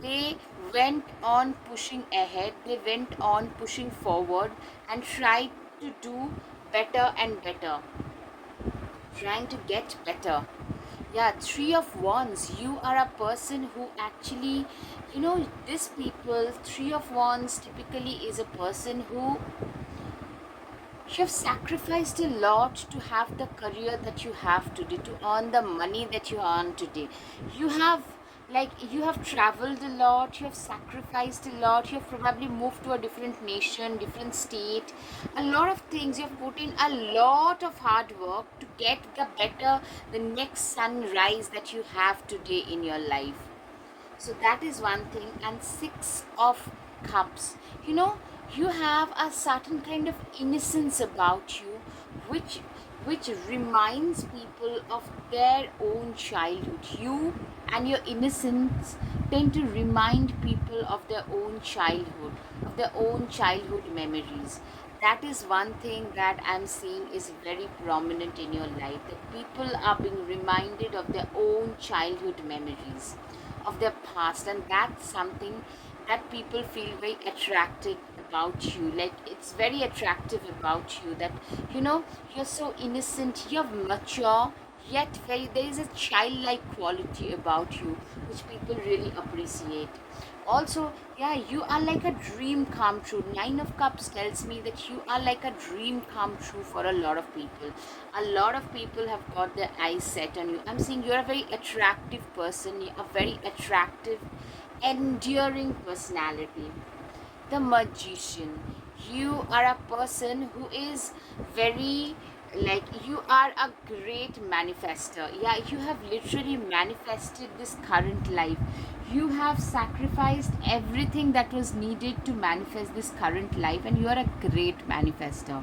they went on pushing ahead, they went on pushing forward and tried to do better and better, trying to get better. Yeah, Three of Wands. You are a person who actually, this people, Three of Wands typically is a person who you have sacrificed a lot to have the career that you have today, to earn the money that you earn today. You have, you have traveled a lot, you have sacrificed a lot, you have probably moved to a different nation, different state, a lot of things. You have put in a lot of hard work to get the next sunrise that you have today in your life. So that is one thing. And Six of Cups, you know you have a certain kind of innocence about you, which reminds people of their own childhood. You and your innocence tend to remind people of their own childhood, of their own childhood memories. That is one thing that I'm seeing is very prominent in your life, that people are being reminded of their own childhood memories, of their past, and that's something that people feel very attracted about you. Like it's very attractive about you that you know you're so innocent, you're mature, yet very there is a childlike quality about you which people really appreciate. Also, yeah, you are like a dream come true. Nine of Cups tells me that you are like a dream come true for a lot of people. A lot of people have got their eyes set on you. I'm saying you're a very attractive person, you're a very attractive, enduring personality. The Magician. You are a person who is very, like, you are a great manifester. Yeah, you have literally manifested this current life. You have sacrificed everything that was needed to manifest this current life, and you are a great manifester.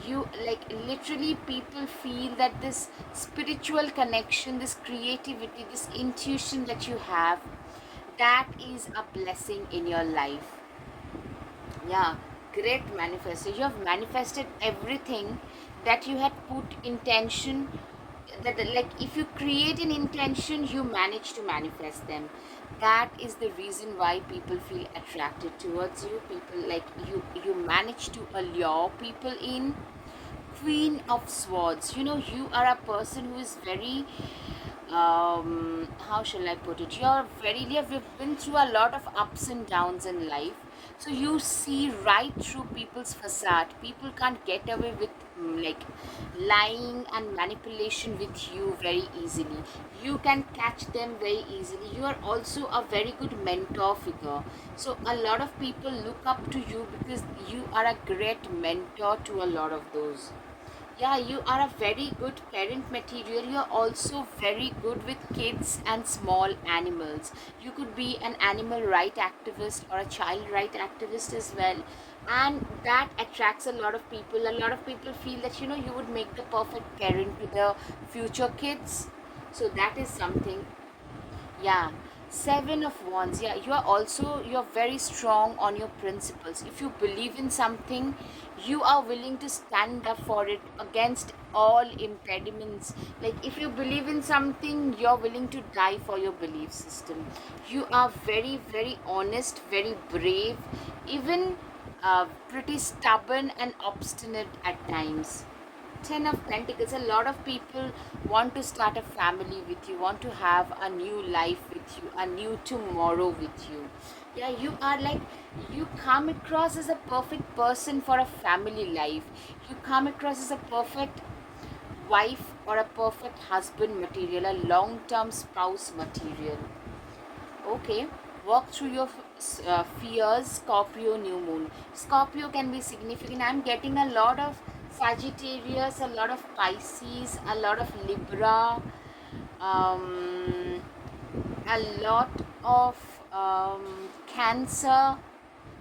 You, like, literally people feel that this spiritual connection, this creativity, this intuition that you have, that is a blessing in your life. Yeah, great manifestor. You have manifested everything that you had put intention. That, like, if you create an intention, you manage to manifest them. That is the reason why people feel attracted towards you. People, like, you manage to allure people in. Queen of Swords. You know, you are a person who is very, how shall I put it? You're very, you've been through a lot of ups and downs in life. So you see right through people's facade. People can't get away with, like, lying and manipulation with you very easily. You can catch them very easily. You are also a very good mentor figure. So a lot of people look up to you because you are a great mentor to a lot of those. Yeah, you are a very good parent material. You're also very good with kids and small animals. You could be an animal right activist or a child right activist as well. And that attracts a lot of people. A lot of people feel that, you know, you would make the perfect parent to the future kids. So that is something. Yeah, Seven of Wands. Yeah, you are also, you're very strong on your principles. If you believe in something, you are willing to stand up for it against all impediments. Like, if you believe in something, you're willing to die for your belief system. You are very, very honest, very brave, even pretty stubborn and obstinate at times. Ten of Pentacles. A lot of people want to start a family with you, want to have a new life with you, a new tomorrow with you. Yeah, you are like, you come across as a perfect person for a family life. You come across as a perfect wife or a perfect husband material, a long term spouse material. Okay, walk through your fears. Scorpio new moon. Scorpio can be significant. I'm getting a lot of Sagittarius, a lot of Pisces, a lot of Libra, um, a lot of Cancer.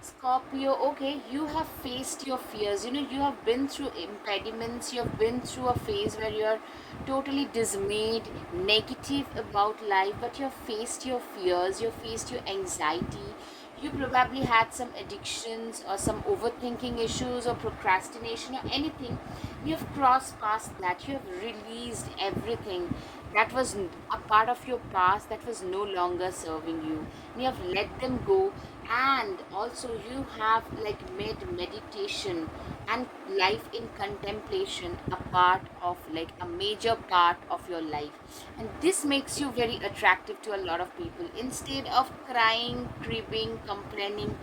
Scorpio, okay, you have faced your fears. You know, you have been through impediments. You have been through a phase where you're totally dismayed, negative about life, but you have faced your fears, you have faced your anxiety. You probably had some addictions or some overthinking issues or procrastination or anything. You have crossed past that. You have released everything that was a part of your past that was no longer serving you. You have let them go, and also you have, like, made meditation and life in contemplation a part of, like, a major part of your life, and this makes you very attractive to a lot of people. Instead of crying, cribbing, complaining,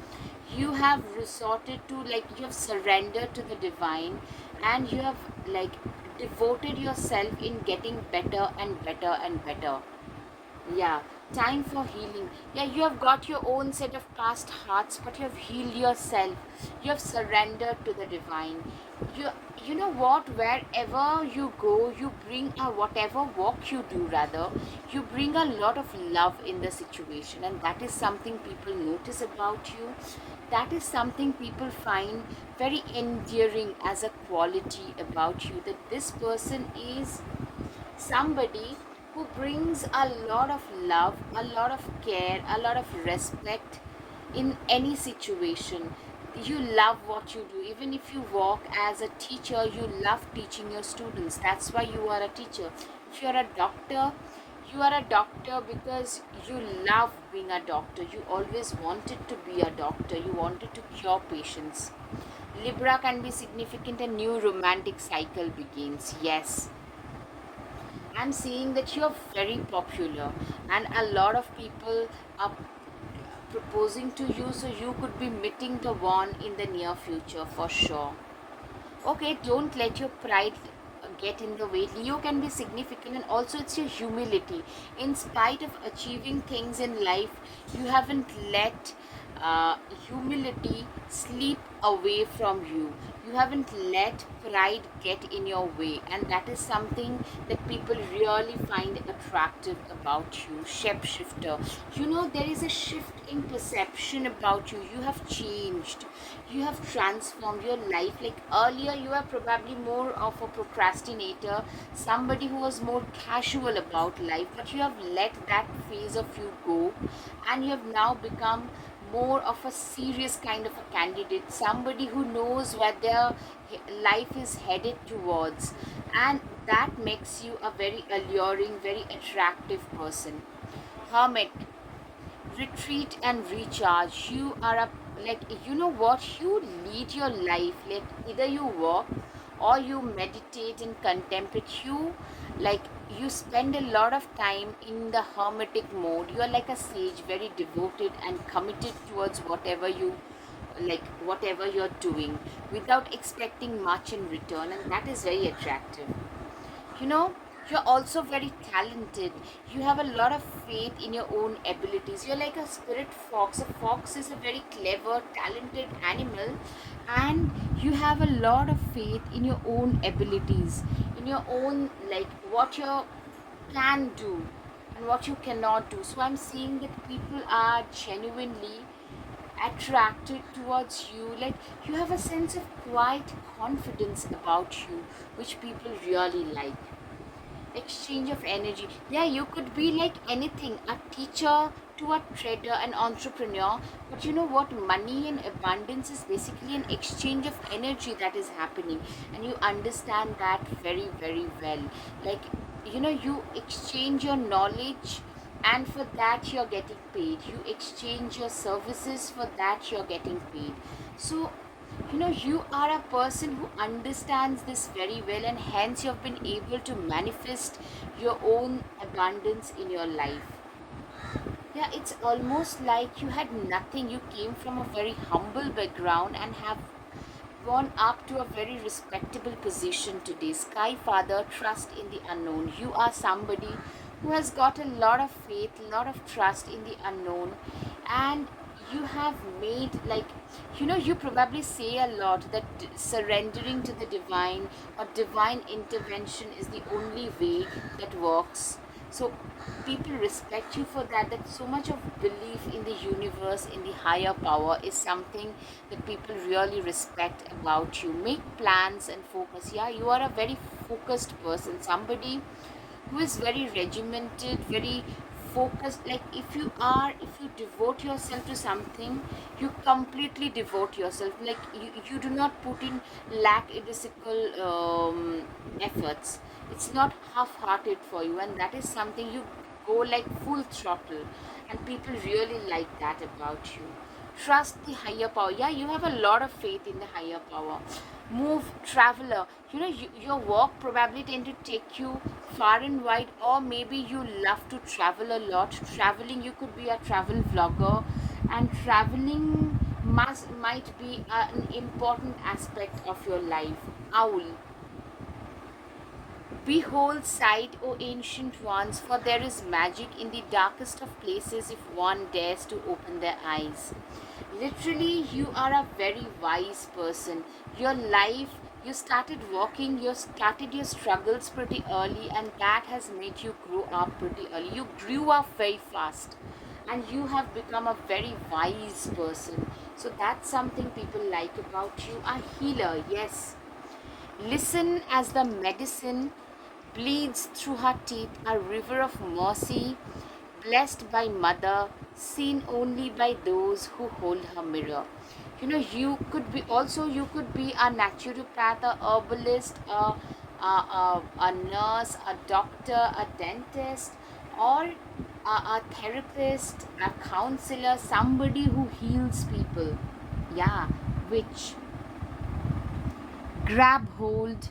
you have resorted to, like, you have surrendered to the divine, and you have, like, devoted yourself in getting better and better and better. Yeah, time for healing. Yeah, you have got your own set of past hearts, but you have healed yourself. You have surrendered to the divine. You you know what? Wherever you go, you bring a, whatever walk you do, rather, you bring a lot of love in the situation, and that is something people notice about you. That is something people find very endearing as a quality about you. That this person is somebody who brings a lot of love, a lot of care, a lot of respect in any situation. You love what you do. Even if you work as a teacher, you love teaching your students. That's why you are a teacher. If you're a doctor, You are a doctor because you love being a doctor. You always wanted to be a doctor. You wanted to cure patients. Libra can be significant, a new romantic cycle begins. Yes, I'm seeing that you're very popular and a lot of people are proposing to you, so you could be meeting the one in the near future for sure. Okay, don't let your pride get in the way. Leo can be significant, and also it's your humility. In spite of achieving things in life, you haven't let uh, humility sleep away from you. You haven't let pride get in your way, and that is something that people really find attractive about you. Shapeshifter, you know, there is a shift in perception about you. You have changed, you have transformed your life. Like earlier you were probably more of a procrastinator, somebody who was more casual about life, but you have let that phase of you go, and you have now become more of a serious kind of a candidate, somebody who knows where their life is headed towards, and that makes you a very alluring, very attractive person. Hermit, retreat and recharge. You are a, like, you know what, you lead your life, like either you walk or you meditate and contemplate. You, like, you spend a lot of time in the hermetic mode. You are like a sage, very devoted and committed towards whatever you, like whatever you're doing, without expecting much in return, and that is very attractive. You know, you're also very talented. You have a lot of faith in your own abilities. You're like a spirit fox. A fox is a very clever, talented animal, and you have a lot of faith in your own abilities, in your own, like what you can do and what you cannot do. So I'm seeing that people are genuinely attracted towards you. Like, you have a sense of quiet confidence about you, which people really like. Exchange of energy, yeah, you could be like anything, a teacher to a trader, an entrepreneur. But you know what, money and abundance is basically an exchange of energy that is happening, and you understand that very, very well. Like, you know, you exchange your knowledge, and for that you're getting paid. You exchange your services, for that you're getting paid. So, you know, you are a person who understands this very well, and hence you have been able to manifest your own abundance in your life. Yeah, it's almost like you had nothing. You came from a very humble background and have gone up to a very respectable position today. Sky Father, trust in the unknown. You are somebody who has got a lot of faith, a lot of trust in the unknown, and you have made, like, you know, you probably say a lot that surrendering to the divine or divine intervention is the only way that works. So people respect you for that. That so much of belief in the universe, in the higher power, is something that people really respect about you. Make plans and focus. Yeah, you are a very focused person, somebody who is very regimented, very focused. Like, if you devote yourself to something, you completely devote yourself. Like, you do not put in lackadaisical efforts. It's not half-hearted for you, and that is something you go like full throttle, and people really like that about you. Trust the higher power. Yeah, you have a lot of faith in the higher power. Move, traveler. You know, your work probably tend to take you far and wide, or maybe you love to travel a lot. Traveling, you could be a travel vlogger, and traveling might be an important aspect of your life. Owl, behold, sight, O ancient ones, for there is magic in the darkest of places if one dares to open their eyes. Literally, you are a very wise person. Your life, you started walking, you started your struggles pretty early, and that has made you grow up pretty early. You grew up very fast, and you have become a very wise person. So that's something people like about you. A healer, yes. Listen as the medicine bleeds through her teeth, a river of mercy, blessed by mother, seen only by those who hold her mirror. You know, you could be also, you could be a naturopath, a herbalist, a nurse, a doctor, a dentist, or a therapist, a counselor, somebody who heals people. Yeah, which grab hold,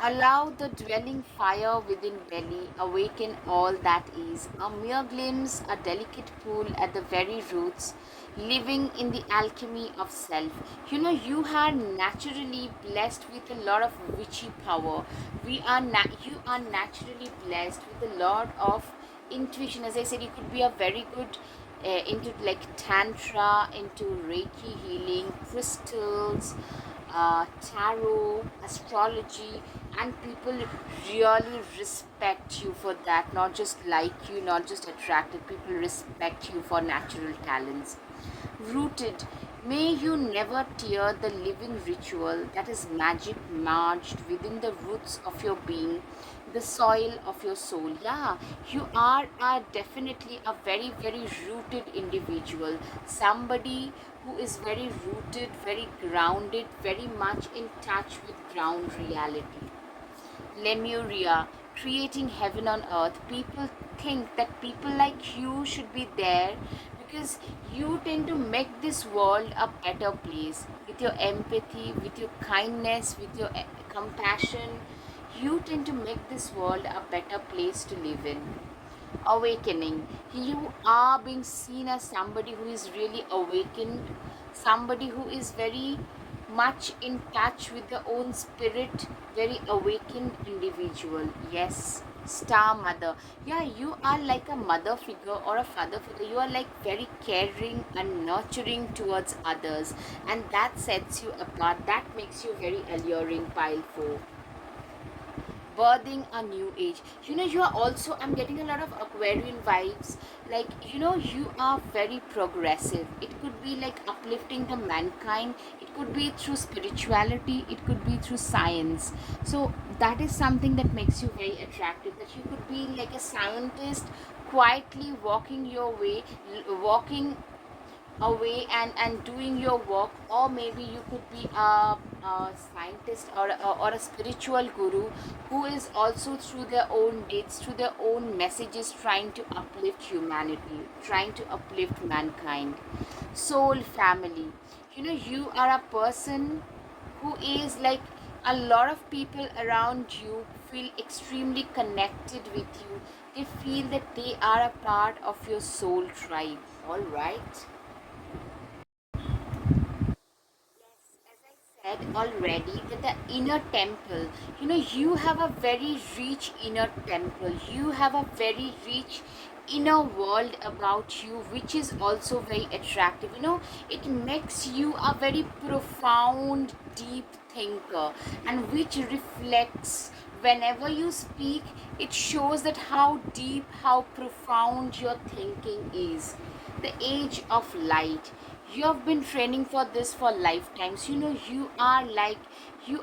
allow the dwelling fire within belly, awaken all that is. A mere glimpse, a delicate pool at the very roots, living in the alchemy of self. You are naturally blessed with a lot of witchy power. You are naturally blessed with a lot of intuition. As I said, you could be a very good into like tantra, into Reiki healing, crystals, tarot, astrology, and people really respect you for that. Not just like you, not just attracted, people respect you for natural talents. Rooted, may you never tear the living ritual that is magic merged within the roots of your being, the soil of your soul. Yeah, you are definitely a very, very rooted individual. Somebody who is very rooted, very grounded, very much in touch with ground reality. Lemuria, creating heaven on earth. People think that people like you should be there because you tend to make this world a better place with your empathy, with your kindness, with your compassion. You tend to make this world a better place to live in. Awakening, you are being seen as somebody who is really awakened, somebody who is very much in touch with their own spirit, very awakened individual. Yes, star mother. Yeah, you are like a mother figure or a father figure. You are like very caring and nurturing towards others, and that sets you apart. That makes you very alluring. Pile 4, birthing a new age. You are also, I'm getting a lot of Aquarian vibes. Like, you are very progressive. It could be like uplifting the mankind, it could be through spirituality, it could be through science. So that is something that makes you very attractive, that you could be like a scientist quietly walking your way, walking away and doing your work. Or maybe you could be a scientist, or a spiritual guru who is also through their own deeds, through their own messages, trying to uplift humanity, trying to uplift mankind. Soul family, you are a person who is like, a lot of people around you feel extremely connected with you. They feel that they are a part of your soul tribe. All right. As I said already, that the inner temple, you have a very rich inner temple. You have a very rich inner world about you, which is also very attractive. It makes you a very profound, deep thinker, and which reflects whenever you speak. It shows that how deep, how profound your thinking is. The age of light, you have been training for this for lifetimes. You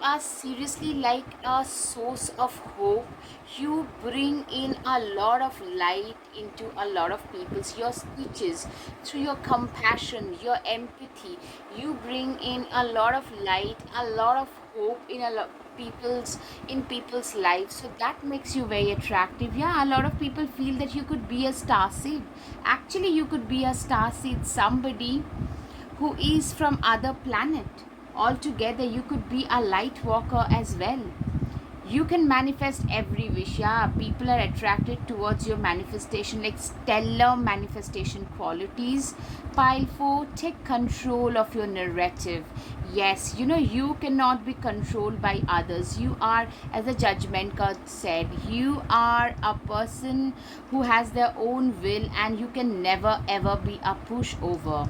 are seriously like a source of hope. You bring in a lot of light into a lot of people's, your speeches, through your compassion, your empathy. You bring in a lot of light, a lot of hope in a lot people's lives. So that makes you very attractive. Yeah, a lot of people feel that you could be a star seed. Actually, you could be a star seed, somebody who is from other planet altogether. You could be a light walker as well. You can manifest every wish. Yeah, people are attracted towards your manifestation, like stellar manifestation qualities. Pile 4, take control of your narrative. Yes, you cannot be controlled by others. You are, as the judgment card said, you are a person who has their own will, and you can never ever be a pushover.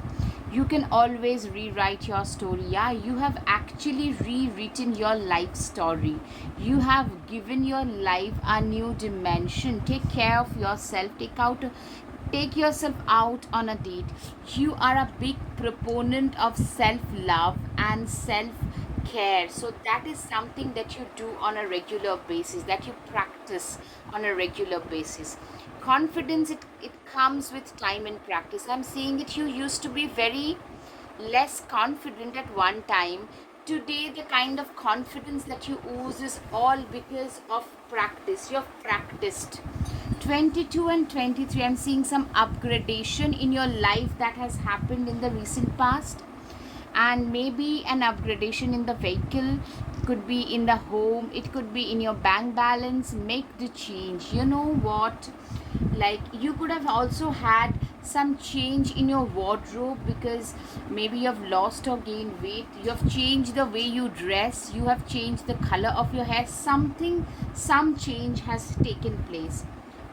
You can always rewrite your story. Yeah, you have actually rewritten your life story. You have given your life a new dimension. Take care of yourself. Take yourself out on a date. You are a big proponent of self love and self care. So that is something that you do on a regular basis, that you practice on a regular basis. Confidence, it comes with time and practice. I'm seeing that you used to be very less confident at one time. today the kind of confidence that you ooze is all because of practice. You've practiced. 22 and 23, I'm seeing some upgradation in your life that has happened in the recent past, and maybe an upgradation in the vehicle, could be in the home, it could be in your bank balance. Make the change. You know what, like you could have also had some change in your wardrobe, because maybe you have lost or gained weight, you have changed the way you dress, you have changed the color of your hair, something, some change has taken place.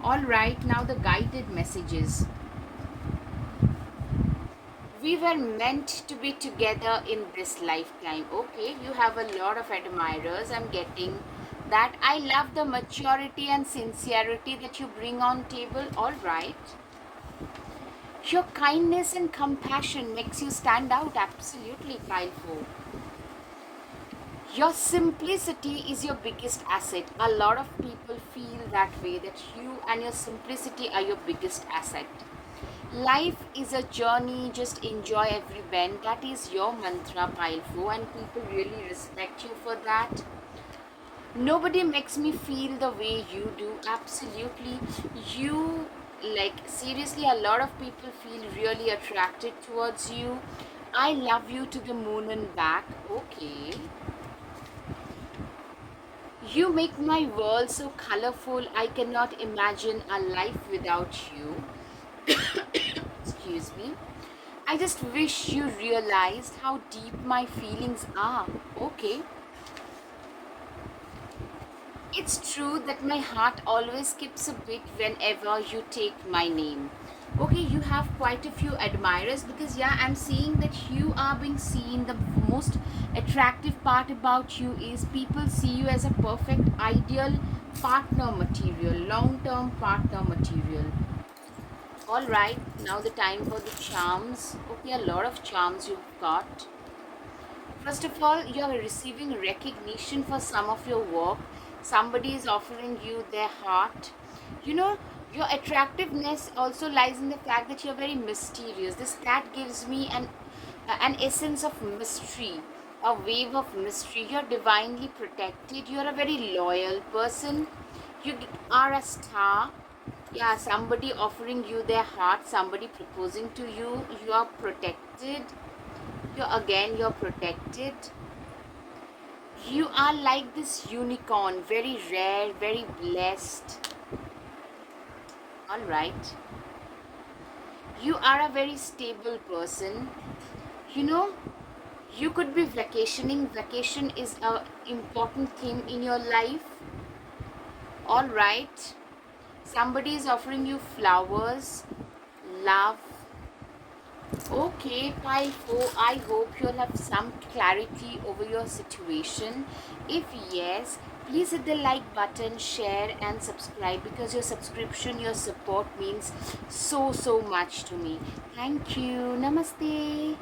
All right, now the guided messages. We were meant to be together in this lifetime. Okay, you have a lot of admirers, I'm getting that. I love the maturity and sincerity that you bring on table. All right, your kindness and compassion makes you stand out. Absolutely, Kyle 4. Your simplicity is your biggest asset. A lot of people feel that way, that you and your simplicity are your biggest asset. Life is a journey, just enjoy every bend. That is your mantra, Pile 4, and people really respect you for that. Nobody makes me feel the way you do. Absolutely. You, like, seriously, a lot of people feel really attracted towards you. I love you to the moon and back. Okay. You make my world so colorful, I cannot imagine a life without you. Excuse me. I just wish you realized how deep my feelings are. Okay. It's true that my heart always skips a bit whenever you take my name. Okay, you have quite a few admirers, because yeah, I'm seeing that you are being seen. The most attractive part about you is people see you as a perfect, ideal partner material, long term partner material. All right, now the time for the charms. Okay, a lot of charms you've got. First of all, you're receiving recognition for some of your work. Somebody is offering you their heart. You know, your attractiveness also lies in the fact that you're very mysterious. This cat gives me an essence of mystery, a wave of mystery. You're divinely protected. You're a very loyal person. You are a star. Yeah, somebody offering you their heart, somebody proposing to you. You are protected. You're protected. You are like this unicorn, very rare, very blessed. All right. You are a very stable person. You know, you could be vacationing. Vacation is a important theme in your life. All right. Somebody is offering you flowers, love. Okay, Pi 4, I hope you'll have some clarity over your situation. If yes, please hit the like button, share and subscribe, because your subscription, your support means so much to me. Thank you. Namaste.